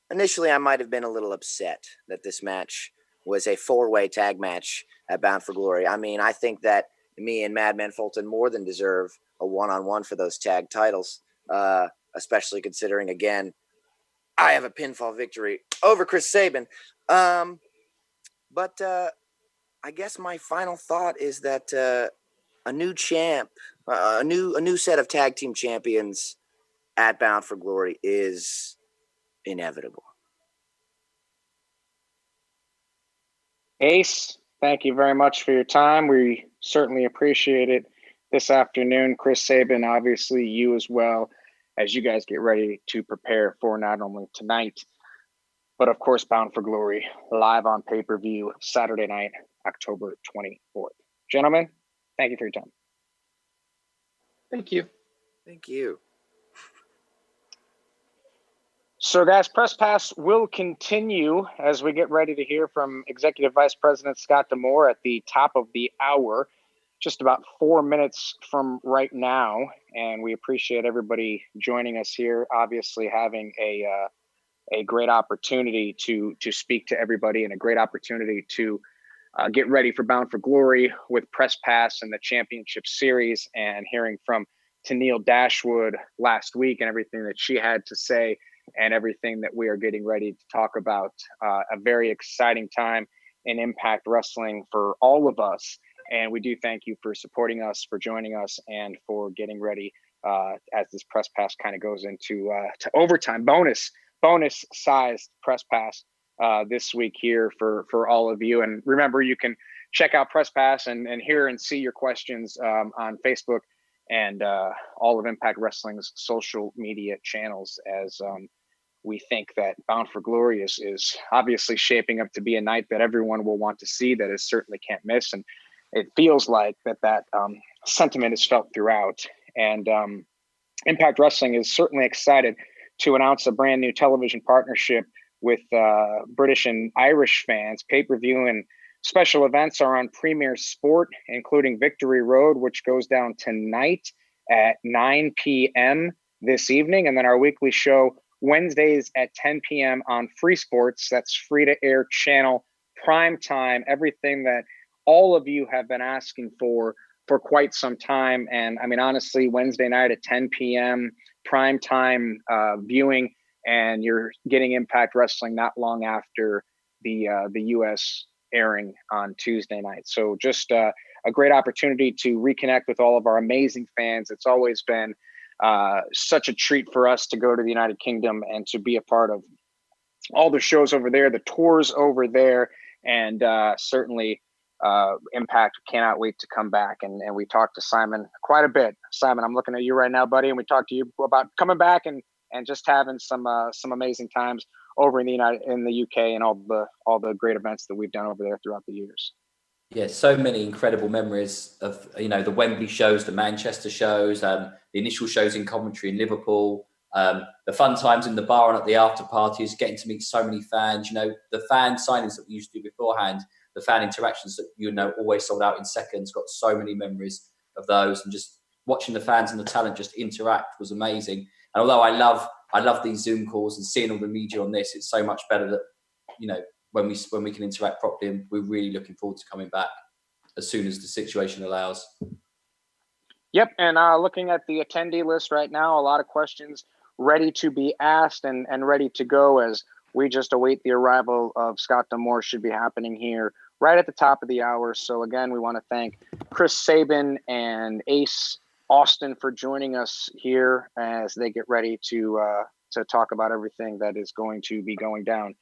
I might have been a little upset that this match was a 4-way tag match at Bound for Glory. I mean, I think that me and Madman Fulton more than deserve a one-on-one for those tag titles, especially considering, again, I have a pinfall victory over Chris Sabin. But I guess my final thought is that a new champ, a new set of tag team champions at Bound for Glory is inevitable. Ace, thank you very much for your time. We certainly appreciate it this afternoon. Chris Sabin, obviously you as well, as you guys get ready to prepare for not only tonight, but of course Bound for Glory live on pay-per-view Saturday night, October 24th. Gentlemen, thank you for your time. Thank you. Thank you. So, guys, Press Pass will continue as we get ready to hear from Executive Vice President Scott D'Amore at the top of the hour, just about 4 minutes from right now. And we appreciate everybody joining us here, obviously having a great opportunity to speak to everybody and a great opportunity to get ready for Bound for Glory with Press Pass and the Championship Series, and hearing from Tennille Dashwood last week and everything that she had to say and everything that we are getting ready to talk about. A very exciting time in Impact Wrestling for all of us. And we do thank you for supporting us, for joining us, and for getting ready as this Press Pass kind of goes into to overtime, bonus sized Press Pass this week here for all of you. And remember, you can check out Press Pass and hear and see your questions on Facebook and all of Impact Wrestling's social media channels, as we think that Bound for Glory is obviously shaping up to be a night that everyone will want to see, that is certainly can't miss. And it feels like that sentiment is felt throughout. And Impact Wrestling is certainly excited to announce a brand new television partnership with British and Irish fans. Pay-per-view and special events are on Premier Sport, including Victory Road, which goes down tonight at 9 p.m. this evening. And then our weekly show Wednesdays at 10 p.m. on Free Sports. That's free-to-air channel, prime time, everything that all of you have been asking for quite some time. And I mean, honestly, Wednesday night at 10 p.m., prime time viewing, and you're getting Impact Wrestling not long after the U.S. airing on Tuesday night. So just a great opportunity to reconnect with all of our amazing fans. It's always been such a treat for us to go to the United Kingdom and to be a part of all the shows over there, the tours over there, and certainly Impact cannot wait to come back. And we talked to Simon quite a bit. Simon, I'm looking at you right now, buddy, and we talked to you about coming back and just having some amazing times over in the UK and all the great events that we've done over there throughout the years. Yeah, so many incredible memories of, the Wembley shows, the Manchester shows, the initial shows in Coventry and Liverpool, the fun times in the bar and at the after parties, getting to meet so many fans, the fan signings that we used to do beforehand, the fan interactions that, always sold out in seconds, got so many memories of those, and just watching the fans and the talent just interact was amazing. And although I love these Zoom calls and seeing all the media on this, it's so much better that, when we can interact properly, and we're really looking forward to coming back as soon as the situation allows. Yep, and looking at the attendee list right now, a lot of questions ready to be asked and ready to go as we just await the arrival of Scott D'Amore. Should be happening here right at the top of the hour. So again, we want to thank Chris Sabin and Ace Austin for joining us here as they get ready to talk about everything that is going to be going down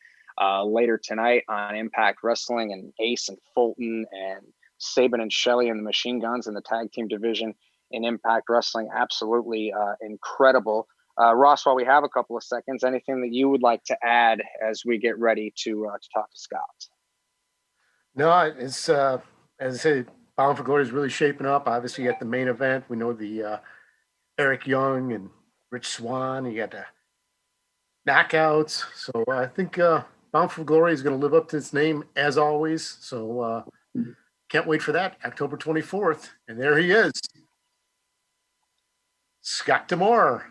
later tonight on Impact Wrestling, and Ace and Fulton and Sabin and Shelley and the Machine Guns in the tag team division in Impact Wrestling. Absolutely incredible. Ross, while we have a couple of seconds, anything that you would like to add as we get ready to talk to Scott? No, it's as I say, Bound for Glory is really shaping up. Obviously, at the main event, we know the Eric Young and Rich Swann. You got the knockouts. So I think Bound for Glory is going to live up to its name as always. So can't wait for that, October 24th. And there he is, Scott D'Amore.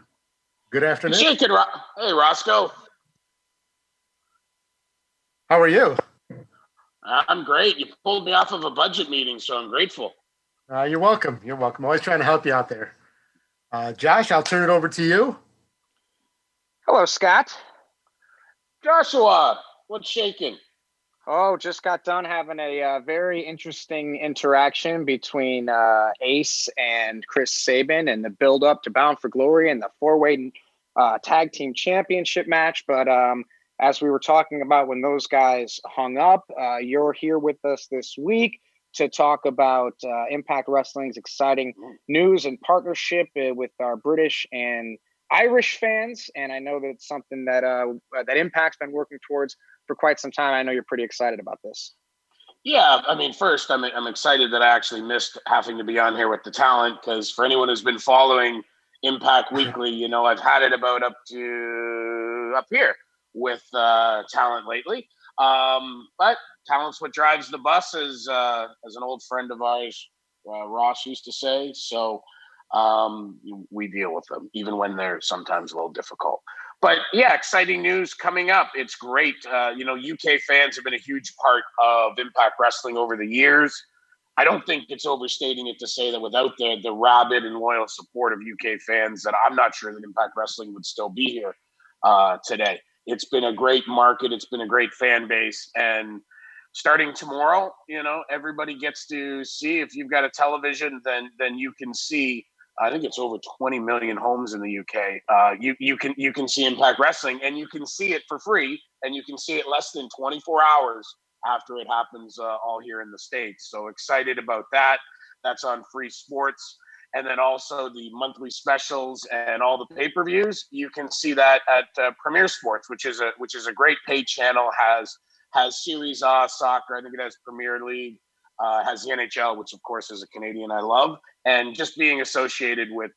Good afternoon. Shake it, hey, Roscoe. How are you? I'm great. You pulled me off of a budget meeting, so I'm grateful. You're welcome. You're welcome. Always trying to help you out there. Josh, I'll turn it over to you. Hello, Scott. Joshua, what's shaking? Oh, just got done having a very interesting interaction between Ace and Chris Sabin and the build up to Bound for Glory and the four-way tag team championship match. But as we were talking about when those guys hung up, you're here with us this week to talk about Impact Wrestling's exciting news and partnership with our British and Irish fans. And I know that's something that that Impact's been working towards for quite some time. I know you're pretty excited about this. Yeah, I mean, first, I'm excited that I actually missed having to be on here with the talent, because for anyone who's been following Impact Weekly, you know, I've had it about up here with talent lately. But talent's what drives the bus, as an old friend of ours, Ross, used to say. So we deal with them, even when they're sometimes a little difficult. But yeah, exciting news coming up. It's great. You know, UK fans have been a huge part of Impact Wrestling over the years. I don't think it's overstating it to say that without the rabid and loyal support of UK fans, that I'm not sure that Impact Wrestling would still be here today. It's been a great market. It's been a great fan base. And starting tomorrow, you know, everybody gets to see. If you've got a television, then you can see. I think it's over 20 million homes in the UK. You can see Impact Wrestling, and you can see it for free, and you can see it less than 24 hours after it happens all here in the States. So excited about that. That's on Free Sports. And then also the monthly specials and all the pay-per-views. You can see that at Premier Sports, which is a great paid channel. Has Series A soccer. I think it has Premier League. Has the NHL, which of course is a Canadian I love, and just being associated with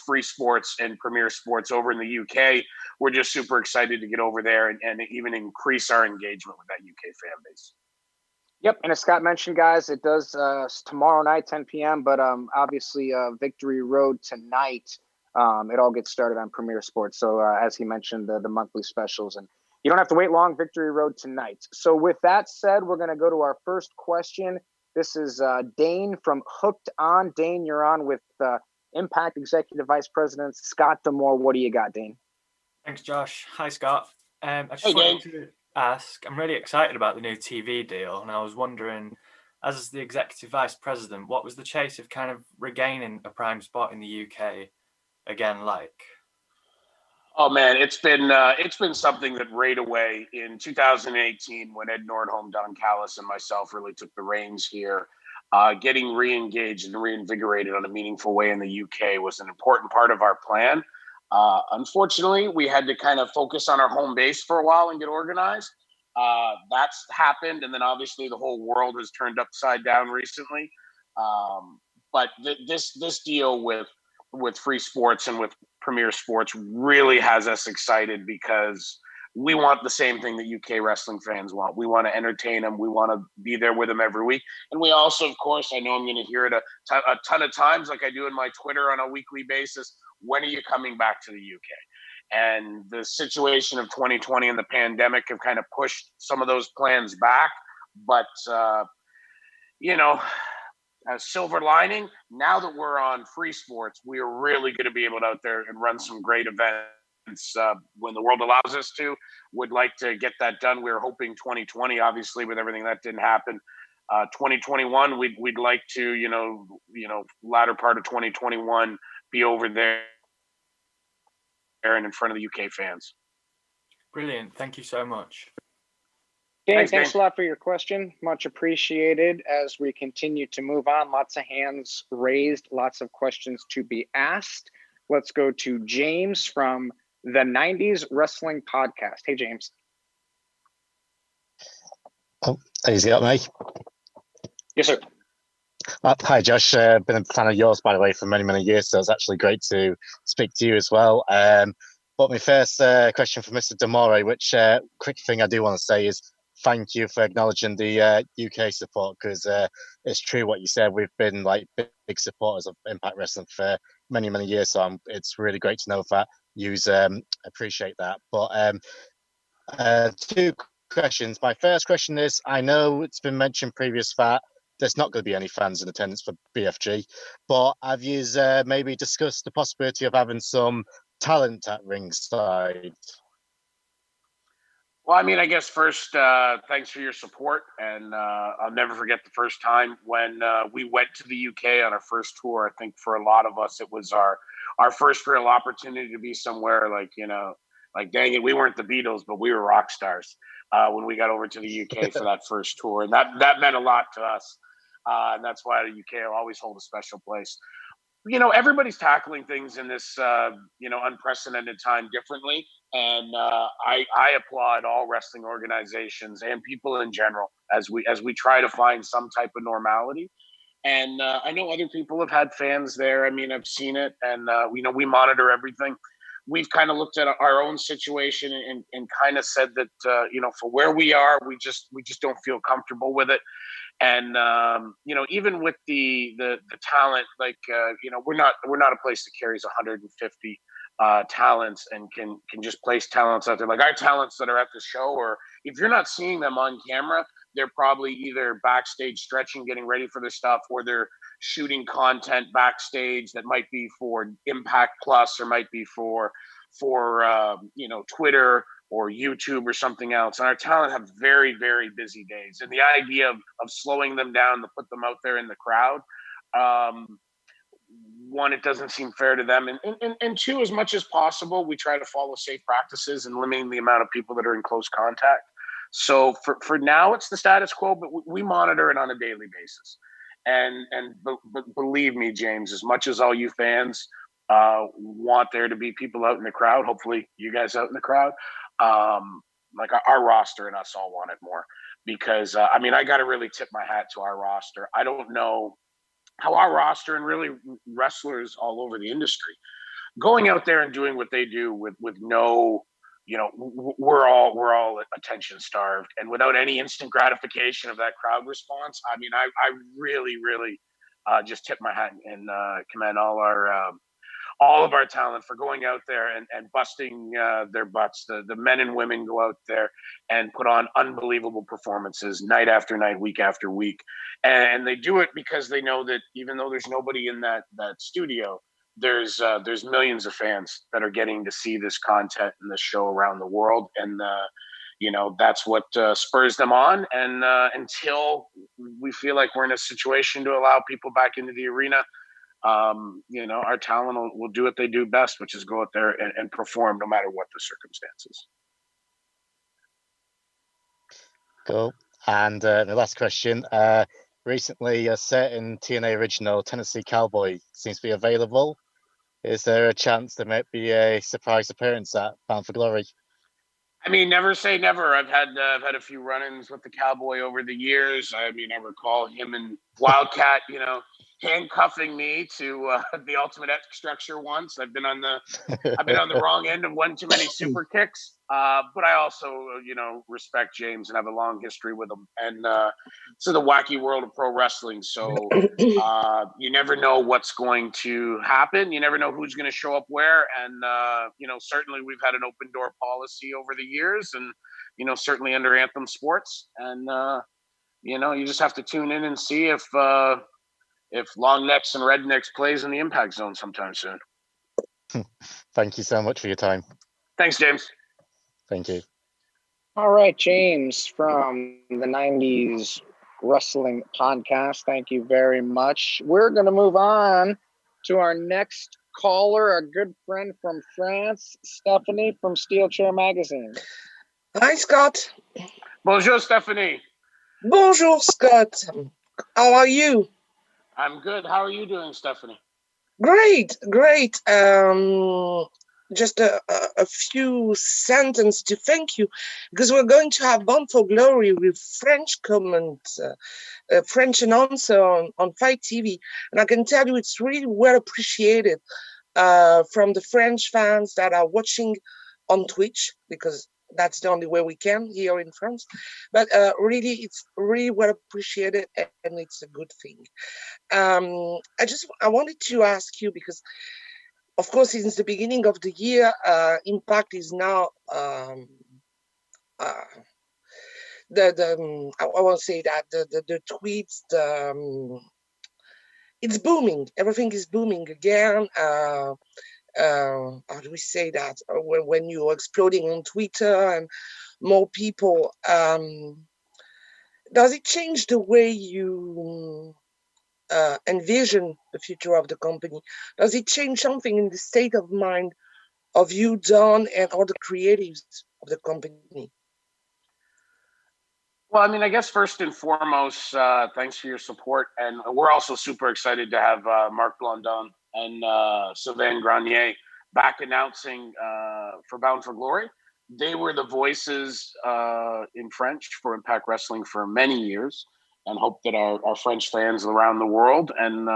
Free Sports and Premier Sports over in the UK, we're just super excited to get over there and even increase our engagement with that UK fan base. Yep, and as Scott mentioned, guys, it does tomorrow night, 10 p.m., but obviously Victory Road tonight, it all gets started on Premier Sports. So as he mentioned, the monthly specials, and you don't have to wait long, Victory Road tonight. So with that said, we're going to go to our first question. This is Dane from Hooked On. Dane, you're on with Impact Executive Vice President Scott D'Amore. What do you got, Dane? Thanks, Josh. Hi, Scott. I just Hey, wanted to ask, I'm really excited about the new TV deal, and I was wondering, as the Executive Vice President, what was the chase of kind of regaining a prime spot in the UK again like? Oh man, it's been something that right away in 2018 when Ed Nordholm, Don Callis, and myself really took the reins here. Getting re-engaged and reinvigorated on a meaningful way in the UK was an important part of our plan. Unfortunately, we had to kind of focus on our home base for a while and get organized. That's happened, and then obviously the whole world has turned upside down recently. But this deal with Free Sports and with Premier Sports really has us excited, because we want the same thing that UK wrestling fans want. We want to entertain them. We want to be there with them every week. And we also, of course, I know I'm going to hear it a ton of times, like I do in my Twitter on a weekly basis, when are you coming back to the UK? And the situation of 2020 and the pandemic have kind of pushed some of those plans back. But, you know, a silver lining, now that we're on Free Sports, we are really going to be able to out there and run some great events when the world allows us to. Would like to get that done. We were hoping 2020, obviously, with everything that didn't happen. 2021, we'd like to, you know, latter part of 2021, be over there and in front of the UK fans. Brilliant. Thank you so much. Dane, thanks a lot for your question. Much appreciated. As we continue to move on, lots of hands raised, lots of questions to be asked. Let's go to James from the 90s Wrestling Podcast. Hey, James. Oh, easy up, mate. Yes, sir. Hi, Josh. Been a fan of yours, by the way, for many, many years, so it's actually great to speak to you as well. But my first question for Mr. Damore, which quick thing I do want to say is thank you for acknowledging the UK support, because it's true what you said. We've been like big supporters of Impact Wrestling for many, many years, so it's really great to know that you appreciate that. But two questions. My first question is, I know it's been mentioned previous that there's not going to be any fans in attendance for BFG, but have you maybe discussed the possibility of having some talent at ringside? Well, I mean, I guess first, thanks for your support. And I'll never forget the first time when we went to the UK on our first tour. I think for a lot of us, it was our first real opportunity to be somewhere like, like, dang it, we weren't the Beatles, but we were rock stars when we got over to the UK for that first tour. And that meant a lot to us. And that's why the UK will always hold a special place. Everybody's tackling things in this, unprecedented time differently. And I applaud all wrestling organizations and people in general as we try to find some type of normality. And I know other people have had fans there. I mean, I've seen it, and we monitor everything. We've kind of looked at our own situation and kind of said that for where we are, we just don't feel comfortable with it. And even with the talent, like we're not a place that carries 150 talents and can just place talents out there. Like our talents that are at the show, or if you're not seeing them on camera, they're probably either backstage stretching, getting ready for their stuff, or they're shooting content backstage that might be for Impact Plus or might be for Twitter or YouTube or something else. And our talent have very, very busy days. And the idea of slowing them down to put them out there in the crowd, one, it doesn't seem fair to them. And two, as much as possible, we try to follow safe practices and limiting the amount of people that are in close contact. So for now, it's the status quo, but we monitor it on a daily basis. And believe me, James, as much as all you fans want there to be people out in the crowd, hopefully you guys out in the crowd, like our roster and us all want it more, because I got to really tip my hat to our roster. I don't know how our roster and really wrestlers all over the industry going out there and doing what they do with no, we're all attention starved and without any instant gratification of that crowd response. I really, really just tip my hat and commend all of our talent for going out there and busting their butts. The men and women go out there and put on unbelievable performances night after night, week after week. And they do it because they know that even though there's nobody in that studio, there's millions of fans that are getting to see this content and this show around the world. And, that's what spurs them on. And until we feel like we're in a situation to allow people back into the arena, our talent will do what they do best, which is go out there and perform no matter what the circumstances. Cool. And the last question. Recently, a certain TNA original, Tennessee Cowboy, seems to be available. Is there a chance there might be a surprise appearance at Bound for Glory? Never say never. I've had a few run-ins with the Cowboy over the years. I recall him and Wildcat, handcuffing me to the Ultimate X structure once. I've been on the wrong end of one too many super kicks. But I also, respect James and have a long history with him. And it's the wacky world of pro wrestling. So you never know what's going to happen. You never know who's going to show up where. And, certainly we've had an open door policy over the years and, certainly under Anthem Sports. And, you just have to tune in and see if Long Necks and Rednecks plays in the Impact Zone sometime soon. Thank you so much for your time. Thanks, James. Thank you. All right, James from the 90s Wrestling Podcast. Thank you very much. We're going to move on to our next caller, a good friend from France, Stephanie from Steel Chair Magazine. Hi, Scott. Bonjour, Stephanie. Bonjour, Scott. How are you? I'm good. How are you doing, Stephanie? Great, great. Just a few sentences to thank you, because we're going to have Bound for Glory with French comments, French announcer on Fight TV, and I can tell you it's really well appreciated from the French fans that are watching on Twitch, because that's the only way we can here in France. But really, it's really well appreciated, and it's a good thing. I wanted to ask you, because of course since the beginning of the year, Impact is now I won't say that the tweets, it's booming. Everything is booming again. How do we say that? When you're exploding on Twitter and more people, does it change the way you envision the future of the company? Does it change something in the state of mind of you, Don, and all the creatives of the company? Well, I mean, I guess first and foremost, thanks for your support. And we're also super excited to have Marc Blondin and Sylvain Grenier back announcing for Bound for Glory. They were the voices in French for Impact Wrestling for many years, and hope that our French fans around the world and,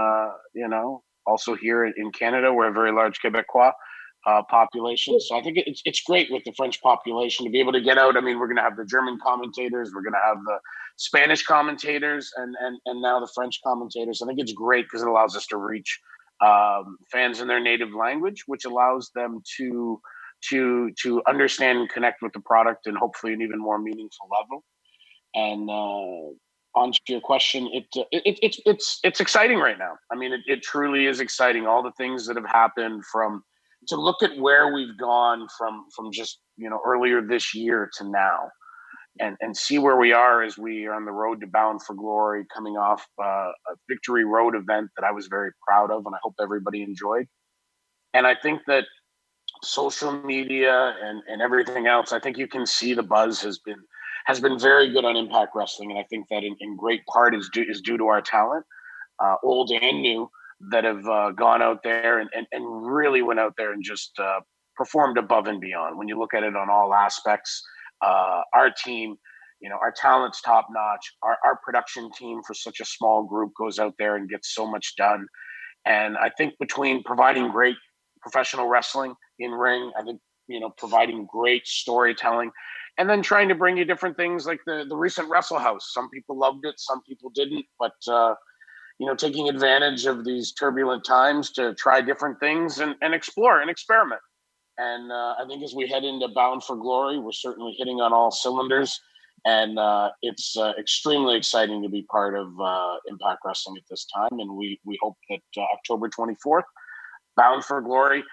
also here in Canada, we're a very large Quebecois population. So I think it's great with the French population to be able to get out. I mean, we're going to have the German commentators, we're going to have the Spanish commentators, and now the French commentators. I think it's great because it allows us to reach fans in their native language, which allows them to understand and connect with the product, and hopefully an even more meaningful level. And on to your question, it's exciting right now. I mean, it truly is exciting. All the things that have happened to look at where we've gone from just earlier this year to now, and see where we are as we are on the road to Bound for Glory, coming off a Victory Road event that I was very proud of, and I hope everybody enjoyed. And I think that social media and everything else, I think you can see the buzz has been very good on Impact Wrestling, and I think that in great part is due to our talent, old and new, that have gone out there and really went out there and just performed above and beyond. When you look at it on all aspects, our team, our talent's top notch. Our production team, for such a small group, goes out there and gets so much done. And I think between providing great professional wrestling in ring, I think, providing great storytelling, and then trying to bring you different things like the recent Wrestle House. Some people loved it, some people didn't, but taking advantage of these turbulent times to try different things and explore and experiment. And I think as we head into Bound for Glory, we're certainly hitting on all cylinders. And it's extremely exciting to be part of Impact Wrestling at this time. And we hope that October 24th, Bound for Glory,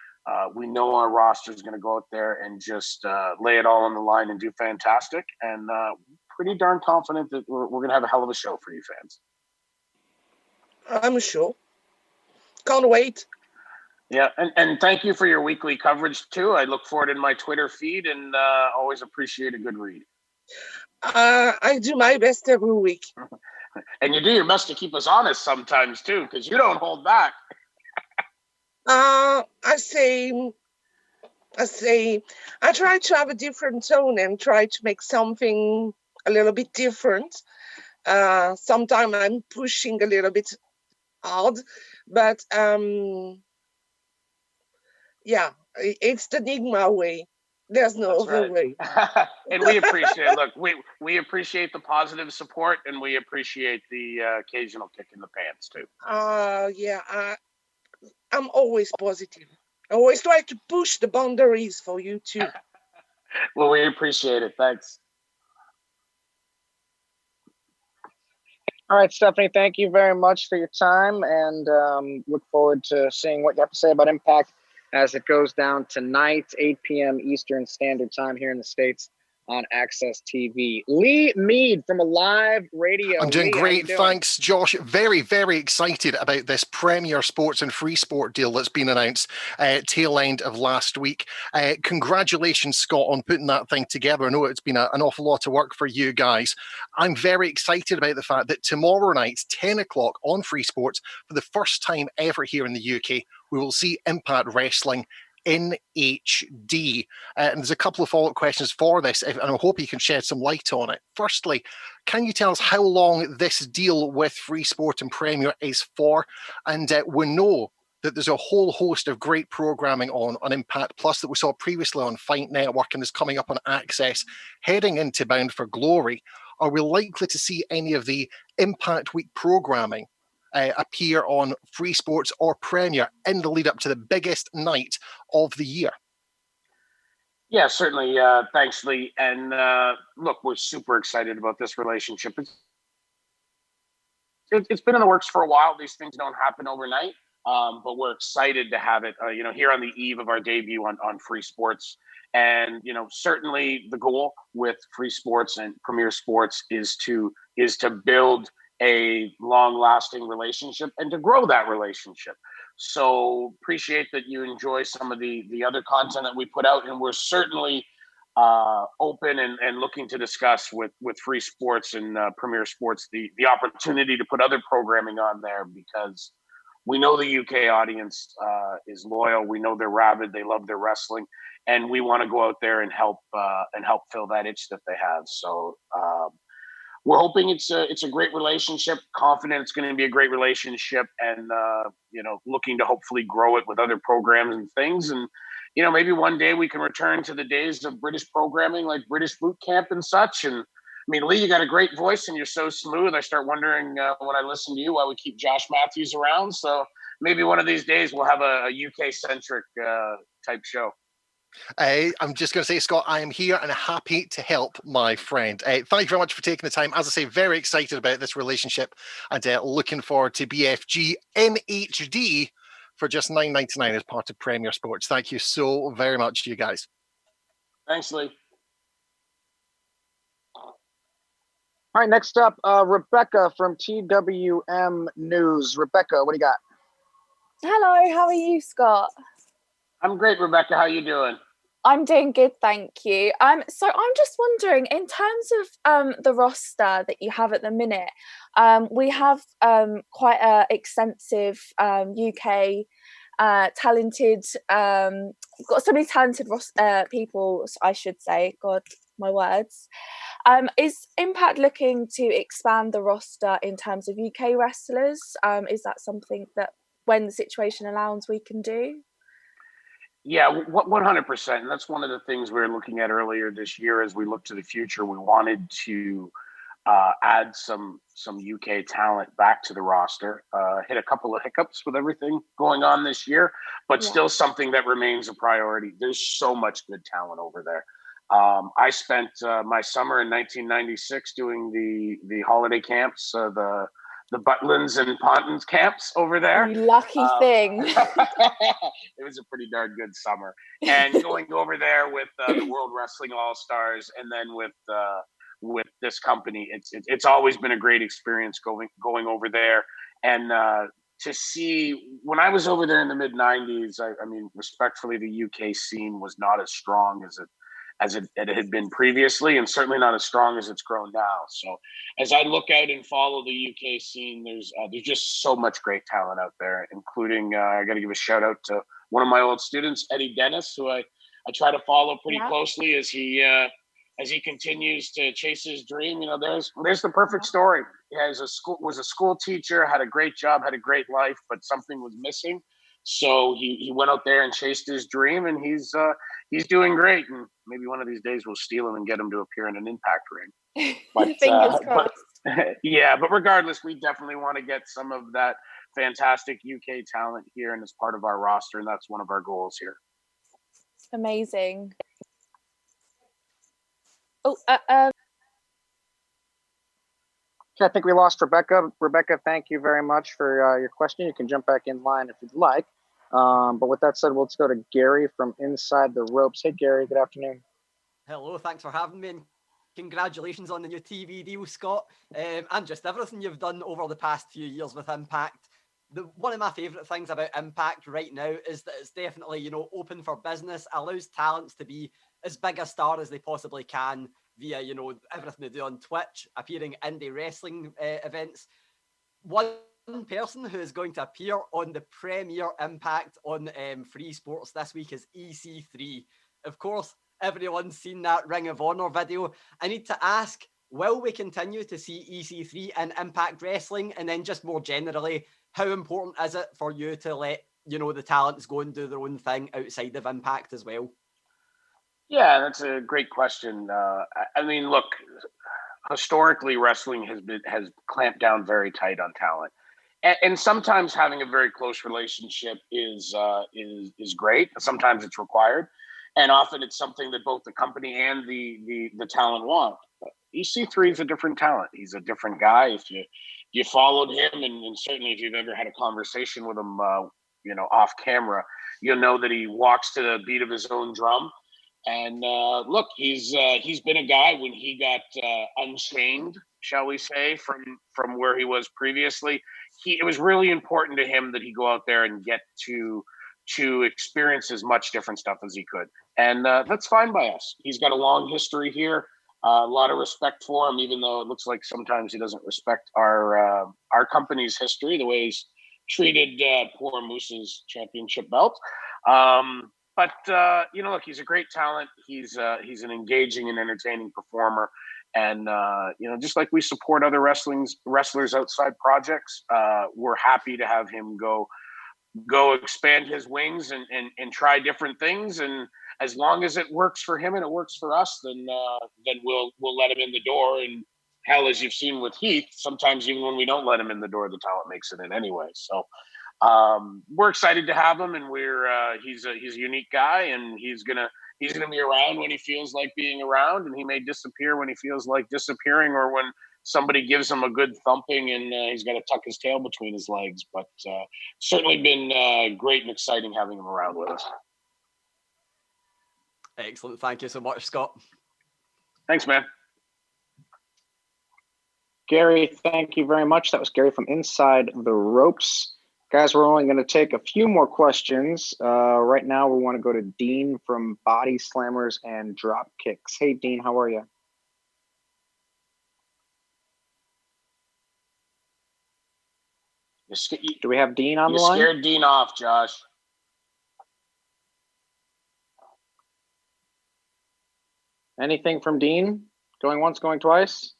we know our roster is going to go out there and just lay it all on the line and do fantastic. And pretty darn confident that we're going to have a hell of a show for you fans. I'm sure. Can't wait. Yeah, and thank you for your weekly coverage too. I look forward in my Twitter feed, and always appreciate a good read. I do my best every week. And you do your best to keep us honest sometimes too, because you don't hold back. I try to have a different tone and try to make something a little bit different. Sometimes I'm pushing a little bit hard, but yeah, it's the Nigma way. There's no other way. And we appreciate it. Look, we appreciate the positive support, and we appreciate the occasional kick in the pants too. Yeah, I'm always positive. I always try to push the boundaries for you too. Well, we appreciate it. Thanks. All right, Stephanie, thank you very much for your time, and look forward to seeing what you have to say about Impact as it goes down tonight, 8 p.m. Eastern Standard Time here in the States. on Access TV. Lee Mead from Alive Radio. I'm doing Lee, how you great. doing? Thanks, Josh. Very, very excited about this Premier Sports and Free Sport deal that's been announced tail end of last week. Congratulations, Scott, on putting that thing together. I know it's been an awful lot of work for you guys. I'm very excited about the fact that tomorrow night, 10 o'clock on Free Sports, for the first time ever here in the UK, we will see Impact Wrestling in HD. And there's a couple of follow-up questions for this, and I hope you can shed some light on it. Firstly, can you tell us how long this deal with Free Sport and Premier is for? And we know that there's a whole host of great programming on Impact Plus that we saw previously on Fight Network and is coming up on Access heading into Bound for Glory. Are we likely to see any of the Impact Week programming appear on Free Sports or Premier in the lead up to the biggest night of the year? Yeah, certainly. Thanks, Lee. And look, we're super excited about this relationship. It's been in the works for a while. These things don't happen overnight, but we're excited to have it, here on the eve of our debut on Free Sports. And, certainly the goal with Free Sports and Premier Sports is to build a long-lasting relationship and to grow that relationship. So appreciate that you enjoy some of the other content that we put out, and we're certainly open and looking to discuss with Free Sports and Premier Sports the opportunity to put other programming on there, because we know the UK audience is loyal. We know they're rabid. They love their wrestling, and we want to go out there and help fill that itch that they have. So we're hoping it's a great relationship. Confident it's going to be a great relationship, and looking to hopefully grow it with other programs and things. And maybe one day we can return to the days of British programming like British Boot Camp and such. And I mean, Lee, you got a great voice and you're so smooth. I start wondering when I listen to you why we keep Josh Matthews around. So maybe one of these days we'll have a UK centric type show. I'm just going to say, Scott, I am here and happy to help, my friend. Thank you very much for taking the time. As I say, very excited about this relationship and looking forward to BFG in HD for just $9.99 as part of Premier Sports. Thank you so very much, you guys. Thanks, Lee. All right, next up, Rebecca from TWM News. Rebecca, what do you got? Hello, how are you, Scott? I'm great, Rebecca. How you doing? I'm doing good, thank you. So I'm just wondering, in terms of the roster that you have at the minute, we have quite a extensive UK talented, got so many talented people, I should say. God, my words. Is Impact looking to expand the roster in terms of UK wrestlers? Is that something that, when the situation allows, we can do? Yeah, 100%. And that's one of the things we were looking at earlier this year as we look to the future. We wanted to add some UK talent back to the roster. Hit a couple of hiccups with everything going on this year, but still something that remains a priority. There's so much good talent over there. I spent my summer in 1996 doing the holiday camps, the Butlins and Pontins camps over there. You lucky thing. It was a pretty darn good summer. And going over there with the World Wrestling All-Stars, and then with this company, it's always been a great experience going over there. And to see, when I was over there in the mid-90s, I mean, respectfully, the UK scene was not as strong as it had been previously, and certainly not as strong as it's grown now. So as I look out and follow the UK scene, there's just so much great talent out there, including, I got to give a shout out to one of my old students, Eddie Dennis, who I try to follow pretty closely as he continues to chase his dream. There's the perfect story. He was a school teacher, had a great job, had a great life, but something was missing. So he went out there and chased his dream, and he's doing great. And maybe one of these days we'll steal him and get him to appear in an Impact ring. But, fingers crossed. But regardless, we definitely want to get some of that fantastic UK talent here and as part of our roster, and that's one of our goals here. Amazing. I think we lost Rebecca. Rebecca, thank you very much for your question. You can jump back in line if you'd like. But with that said, let's go to Gary from Inside the Ropes. Hey, Gary, good afternoon. Hello, thanks for having me, and congratulations on the new TV deal, Scott, and just everything you've done over the past few years with Impact. One of my favourite things about Impact right now is that it's definitely, open for business, allows talents to be as big a star as they possibly can via, everything they do on Twitch, appearing indie wrestling events. One person who is going to appear on the premiere Impact on Free Sports this week is EC3. Of course, everyone's seen that Ring of Honor video. I need to ask, will we continue to see EC3 in Impact Wrestling? And then just more generally, how important is it for you to let, the talents go and do their own thing outside of Impact as well? Yeah, that's a great question. I mean, look, historically, wrestling has clamped down very tight on talent, and sometimes having a very close relationship is great. Sometimes it's required, and often it's something that both the company and the talent want. EC3 is a different talent. He's a different guy. If you followed him, and certainly if you've ever had a conversation with him, off camera, you'll know that he walks to the beat of his own drum. And look, he's been a guy when he got unchained, shall we say, from where he was previously. It was really important to him that he go out there and get to experience as much different stuff as he could, and that's fine by us. He's got a long history here, a lot of respect for him, even though it looks like sometimes he doesn't respect our company's history, the way he's treated poor Moose's championship belt. But look, he's a great talent. He's an engaging and entertaining performer, and just like we support other wrestlers outside projects, we're happy to have him go expand his wings and try different things. And as long as it works for him and it works for us, then we'll let him in the door. And hell, as you've seen with Heath, sometimes even when we don't let him in the door, the talent makes it in anyway. So. We're excited to have him, and he's a unique guy, and he's gonna be around when he feels like being around, and he may disappear when he feels like disappearing, or when somebody gives him a good thumping and he's got to tuck his tail between his legs. But certainly been great and exciting having him around with us. Excellent. Thank you so much, Scott. Thanks, man. Gary, thank you very much. That was Gary from Inside the Ropes. Guys, we're only going to take a few more questions. Right now, we want to go to Dean from Body Slammers and Drop Kicks. Hey, Dean, how are you? Do we have Dean on the line? You scared Dean off, Josh. Anything from Dean? Going once, going twice?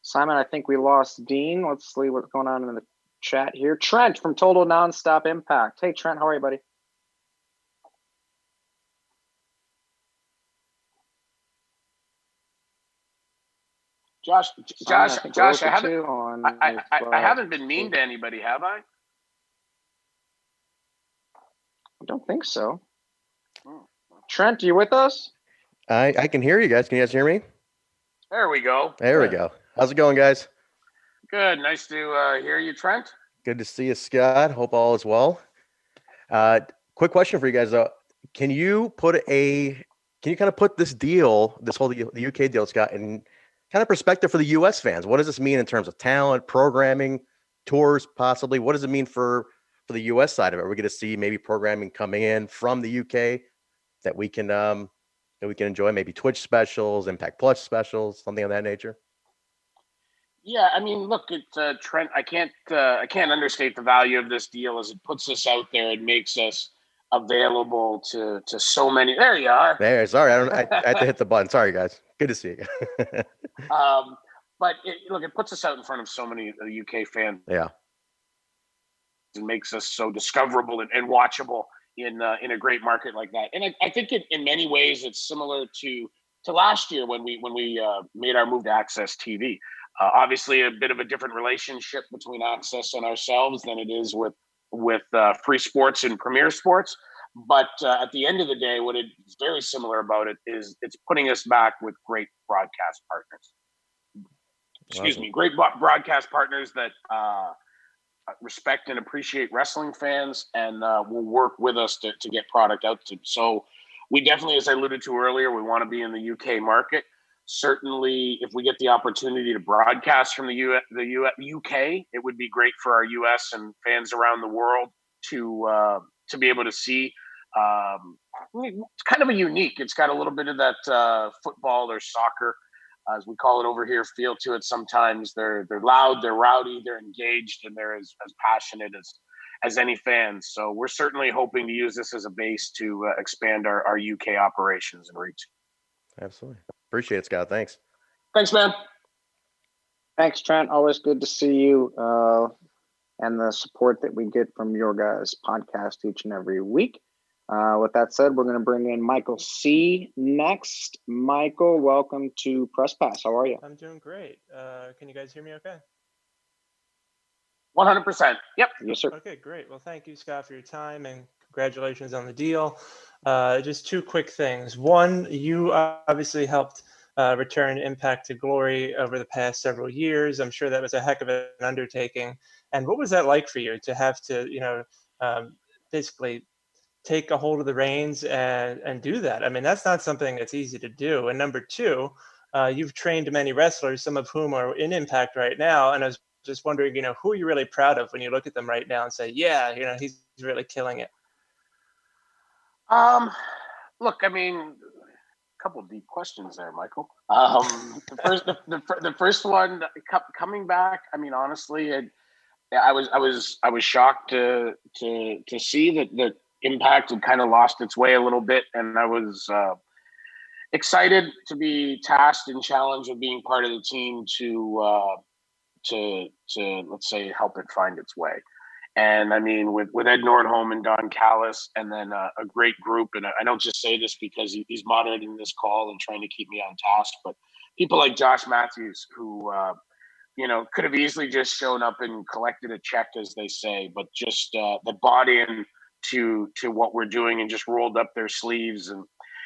Simon, I think we lost Dean. Let's see what's going on in the chat here. Trent from Total Nonstop Impact. Hey, Trent, how are you, buddy? Josh, Simon, I haven't been mean to anybody, have I? I don't think so. Trent, are you with us? I can hear you guys. Can you guys hear me? There we go. There we go. How's it going, guys? Good. Nice to hear you, Trent. Good to see you, Scott. Hope all is well. Quick question for you guys, though. Can you kind of put this deal, the UK deal, Scott, in kind of perspective for the US fans? What does this mean in terms of talent, programming, tours, possibly? What does it mean for the US side of it? Are we going to see maybe programming coming in from the UK that we can enjoy? Maybe Twitch specials, Impact Plus specials, something of that nature. Yeah, I mean, look, Trent. I can't understate the value of this deal as it puts us out there. It makes us available to so many. There you are. There, sorry, I had to hit the button. Sorry, guys. Good to see you. But it puts us out in front of so many UK fans. Yeah, it makes us so discoverable and watchable in a great market like that. And I think in many ways it's similar to last year when we made our move to Access TV. Obviously, a bit of a different relationship between Access and ourselves than it is with Free Sports and Premier Sports. But at the end of the day, what is very similar about it is it's putting us back with great broadcast partners. Great broadcast partners that respect and appreciate wrestling fans and will work with us to get product out to. So we definitely, as I alluded to earlier, we want to be in the UK market. Certainly, if we get the opportunity to broadcast from the UK, it would be great for our US and fans around the world to be able to see. It's kind of a unique. It's got a little bit of that football or soccer, as we call it over here, feel to it. Sometimes they're loud, they're rowdy, they're engaged, and they're as passionate as any fans. So we're certainly hoping to use this as a base to expand our UK operations and reach. Absolutely. Appreciate it, Scott. Thanks. Thanks, man. Thanks, Trent. Always good to see you and the support that we get from your guys' podcast each and every week. With that said, we're going to bring in Michael C. next. Michael, welcome to Press Pass. How are you? I'm doing great. Can you guys hear me okay? 100%. Yep. Yes, sir. Okay, great. Well, thank you, Scott, for your time, and congratulations on the deal. Just two quick things. One, you obviously helped return Impact to glory over the past several years. I'm sure that was a heck of an undertaking. And what was that like for you to have to, basically take a hold of the reins and do that? I mean, that's not something that's easy to do. And number two, you've trained many wrestlers, some of whom are in Impact right now. And I was just wondering, who are you really proud of when you look at them right now and say, yeah, he's really killing it? Look, I mean, a couple of deep questions there, Michael. The first one, coming back. I mean, honestly, I was shocked to see that Impact had kind of lost its way a little bit, and I was excited to be tasked and challenged with being part of the team to let's say help it find its way. And I mean, with Ed Nordholm and Don Callis, and then a great group. And I don't just say this because he's moderating this call and trying to keep me on task, but people like Josh Matthews, who could have easily just shown up and collected a check, as they say, but just that bought in to what we're doing and just rolled up their sleeves. And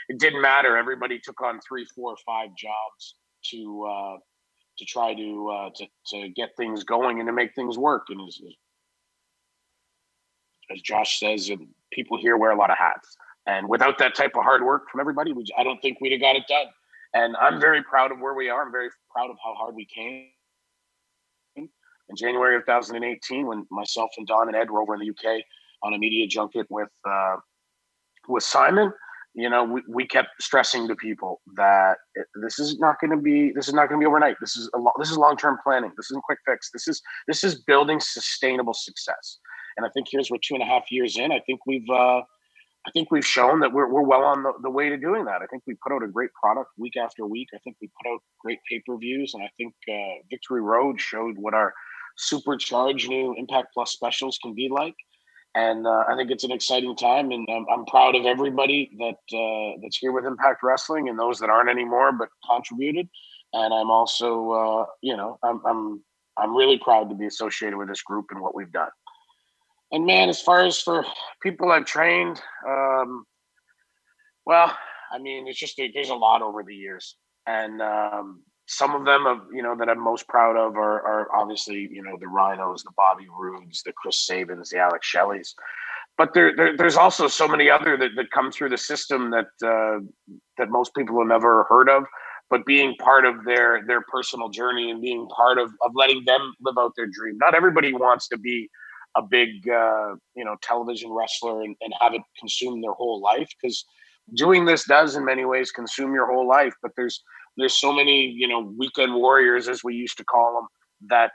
it didn't matter. Everybody took on 3, 4, 5 jobs to try to get things going and to make things work. And as Josh says, people here wear a lot of hats. And without that type of hard work from everybody, I don't think we'd have got it done. And I'm very proud of where we are. I'm very proud of how hard we came. In January of 2018, when myself and Don and Ed were over in the UK on a media junket with Simon, we kept stressing to people that this is not going to be overnight. This is long-term planning. This isn't quick fix. This is building sustainable success. And I think we're 2.5 years in. I think we've shown that we're well on the way to doing that. I think we put out a great product week after week. I think we put out great pay-per-views, and I think Victory Road showed what our supercharged new Impact Plus specials can be like. And I think it's an exciting time, and I'm proud of everybody that's here with Impact Wrestling and those that aren't anymore but contributed. And I'm also, I'm really proud to be associated with this group and what we've done. And man, as far as for people I've trained, well, I mean, it's just there's a lot over the years, and some of them, that I'm most proud of are obviously, the Rhinos, the Bobby Roodes, the Chris Sabins, the Alex Shelleys. But there's also so many other that come through the system that most people have never heard of. But being part of their personal journey and being part of letting them live out their dream. Not everybody wants to be a big, television wrestler and have it consume their whole life, because doing this does in many ways consume your whole life. But there's so many, weekend warriors, as we used to call them, that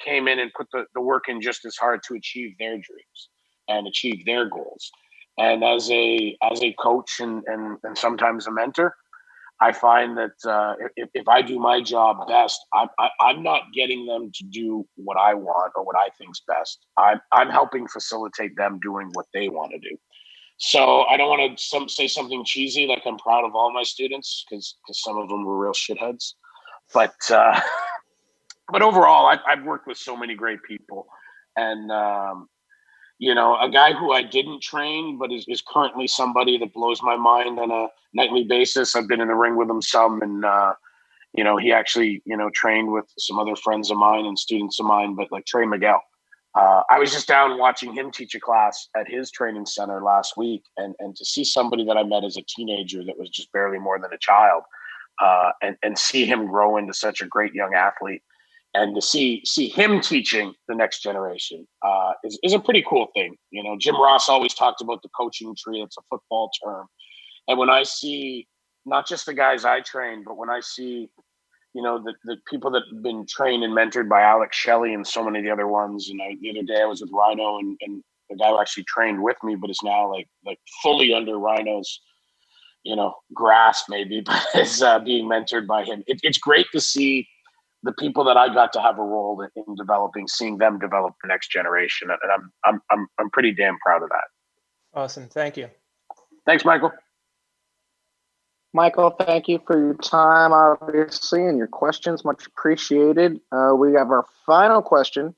came in and put the work in just as hard to achieve their dreams and achieve their goals. And as a coach and sometimes a mentor, I find that if I do my job best, I'm not getting them to do what I want or what I think's best. I'm helping facilitate them doing what they want to do. So I don't want to say something cheesy like I'm proud of all my students, because some of them were real shitheads. But overall, I've worked with so many great people. And, a guy who I didn't train but is currently somebody that blows my mind on a nightly basis. I've been in the ring with him some, and, he actually, trained with some other friends of mine and students of mine, but like Trey Miguel. I was just down watching him teach a class at his training center last week, and to see somebody that I met as a teenager that was just barely more than a child, and see him grow into such a great young athlete, and to see him teaching the next generation is a pretty cool thing. You know, Jim Ross always talked about the coaching tree. It's a football term, and when I see not just the guys I train, but when I see the people that have been trained and mentored by Alex Shelley and so many of the other ones. And the other day I was with Rhino and the guy who actually trained with me, but is now like fully under Rhino's, grasp maybe, but is being mentored by him. It's great to see the people that I got to have a role in developing, seeing them develop the next generation. And I'm pretty damn proud of that. Awesome. Thank you. Thanks, Michael. Michael, thank you for your time, obviously, and your questions. Much appreciated. We have our final question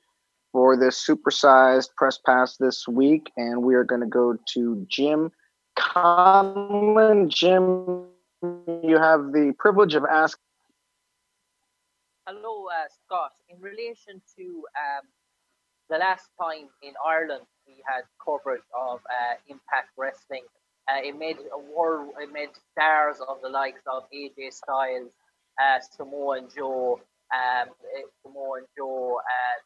for this supersized press pass this week, and we are going to go to Jim Conlon. Jim, you have the privilege of asking. Hello, Scott. In relation to the last time in Ireland we had coverage of Impact Wrestling, it made stars of the likes of AJ Styles, Samoa Joe,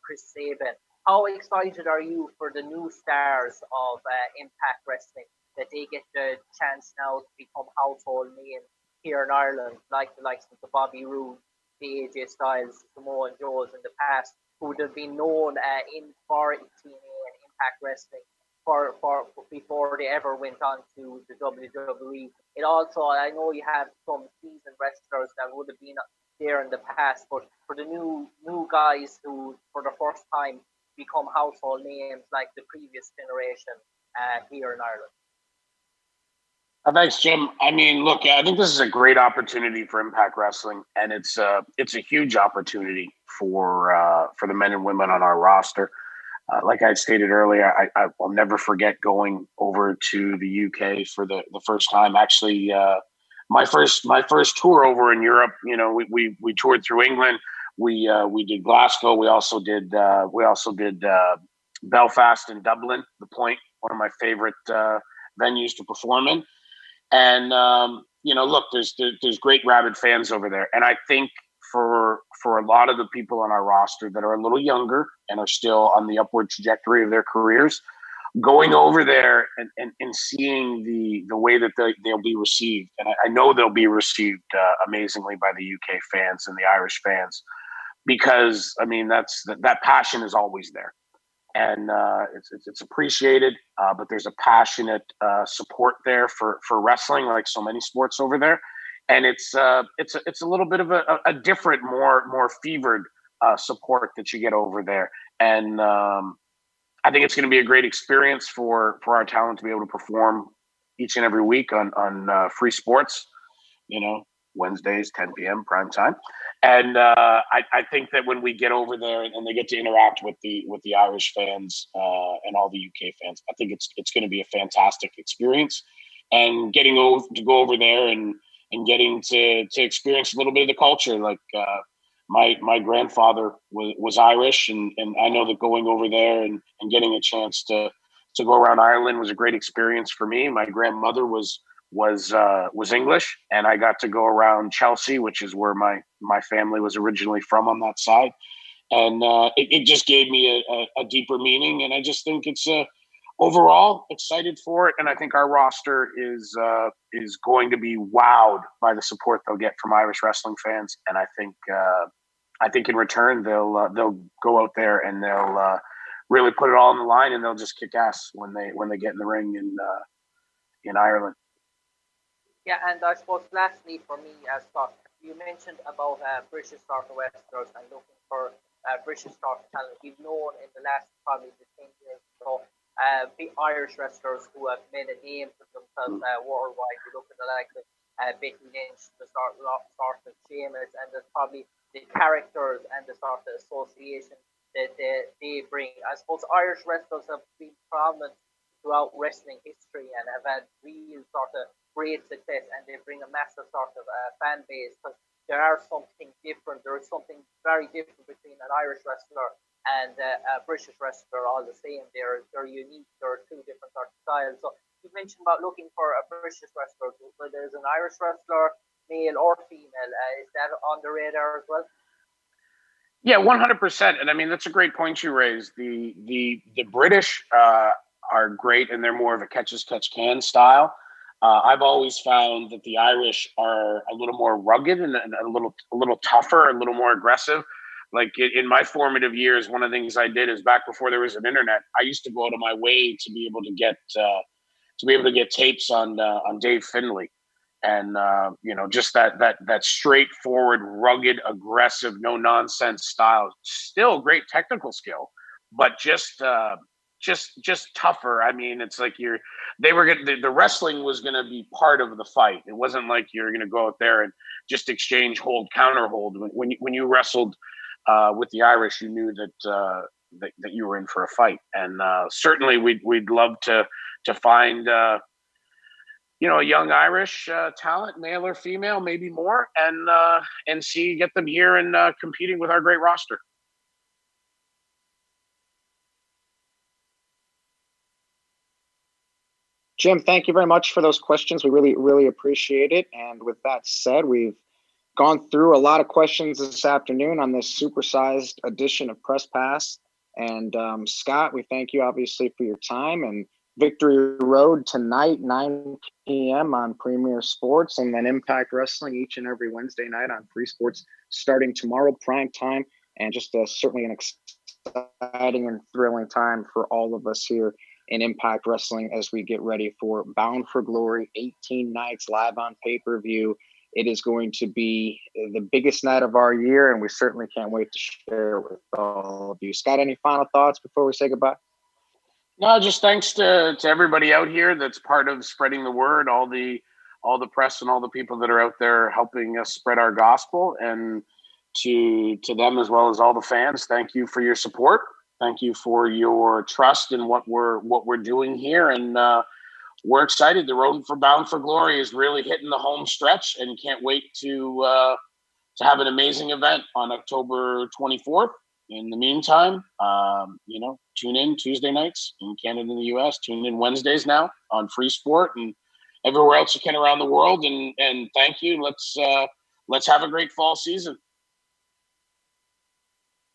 Chris Sabin. How excited are you for the new stars of Impact Wrestling, that they get the chance now to become household names here in Ireland, like the likes of the Bobby Roode, the AJ Styles, Samoa Joes in the past, who would have been known for TNA and Impact Wrestling for before they ever went on to the WWE. It also, I know you have some seasoned wrestlers that would have been there in the past, but for the new guys who for the first time become household names like the previous generation here in Ireland. Thanks, Jim. I mean, look, I think this is a great opportunity for Impact Wrestling, and it's a huge opportunity for the men and women on our roster. Like I stated earlier, I'll never forget going over to the UK for the first time. Actually, my first tour over in Europe. We toured through England. We did Glasgow. We also did Belfast and Dublin. The Point, one of my favorite venues to perform in. And look, there's great rabid fans over there, and I think for a lot of the people on our roster that are a little younger and are still on the upward trajectory of their careers, going over there and seeing the way that they'll be received, and I know they'll be received amazingly by the UK fans and the Irish fans, because I mean that passion is always there. And it's appreciated, but there's a passionate support there for wrestling, like so many sports over there, and it's a little bit of a different, more fevered support that you get over there, and I think it's going to be a great experience for our talent to be able to perform each and every week on free sports, Wednesdays, 10 p.m. prime time. And I think that when we get over there and they get to interact with the Irish fans and all the UK fans, I think it's going to be a fantastic experience. And getting to go over there and getting to experience a little bit of the culture. Like my grandfather was Irish, and I know that going over there and getting a chance to go around Ireland was a great experience for me. My grandmother was English, and I got to go around Chelsea, which is where my family was originally from on that side, and it just gave me a deeper meaning. And I just think it's overall excited for it, and I think our roster is going to be wowed by the support they'll get from Irish wrestling fans, and I think in return they'll go out there and they'll really put it all on the line, and they'll just kick ass when they get in the ring in Ireland. Yeah, and I suppose lastly for me, Scott, you mentioned about British sort of wrestlers and looking for British sort of talent. We've known in the last probably 10 years or so, big Irish wrestlers who have made a name for themselves worldwide. You look at the likes of Becky Lynch, the sort of Sheamus, and there's probably the characters and the sort of association that they bring. I suppose Irish wrestlers have been prominent throughout wrestling history and have had real sort of great success, and they bring a massive sort of fan base, because there is something very different between an Irish wrestler and a British wrestler all the same. They're unique. They're two different sort of styles. So you mentioned about looking for a British wrestler, whether there's an Irish wrestler, male or female. Is that on the radar as well? Yeah, 100%. And I mean, that's a great point you raised. The British are great, and they're more of a catch as catch can style. I've always found that the Irish are a little more rugged and a little tougher, a little more aggressive. Like in my formative years, one of the things I did is back before there was an internet, I used to go out of my way to be able to get tapes on Dave Finlay, and just that straightforward, rugged, aggressive, no nonsense style. Still great technical skill, but just tougher. I mean, it's like the wrestling was gonna be part of the fight. It wasn't like you're gonna go out there and just exchange hold, counter hold. When you wrestled with the Irish, you knew that you were in for a fight. And certainly we'd love to find a young Irish talent, male or female, maybe more, and get them here and competing with our great roster. Jim, thank you very much for those questions. We really, really appreciate it. And with that said, we've gone through a lot of questions this afternoon on this supersized edition of Press Pass. And Scott, we thank you obviously for your time. And Victory Road tonight, 9 p.m. on Premier Sports, and then Impact Wrestling each and every Wednesday night on Free Sports starting tomorrow, prime time. And just certainly an exciting and thrilling time for all of us here in Impact Wrestling as we get ready for Bound for Glory, 18 nights live on pay-per-view. It is going to be the biggest night of our year, and we certainly can't wait to share it with all of you. Scott, any final thoughts before we say goodbye? No, just thanks to everybody out here that's part of spreading the word, all the press and all the people that are out there helping us spread our gospel, and to them as well as all the fans. Thank you for your support. Thank you for your trust in what we're doing here, and we're excited. The road for Bound for Glory is really hitting the home stretch, and can't wait to have an amazing event on October 24th. In the meantime, tune in Tuesday nights in Canada and the U.S. Tune in Wednesdays now on Free Sport and everywhere else you can around the world. And thank you. Let's have a great fall season.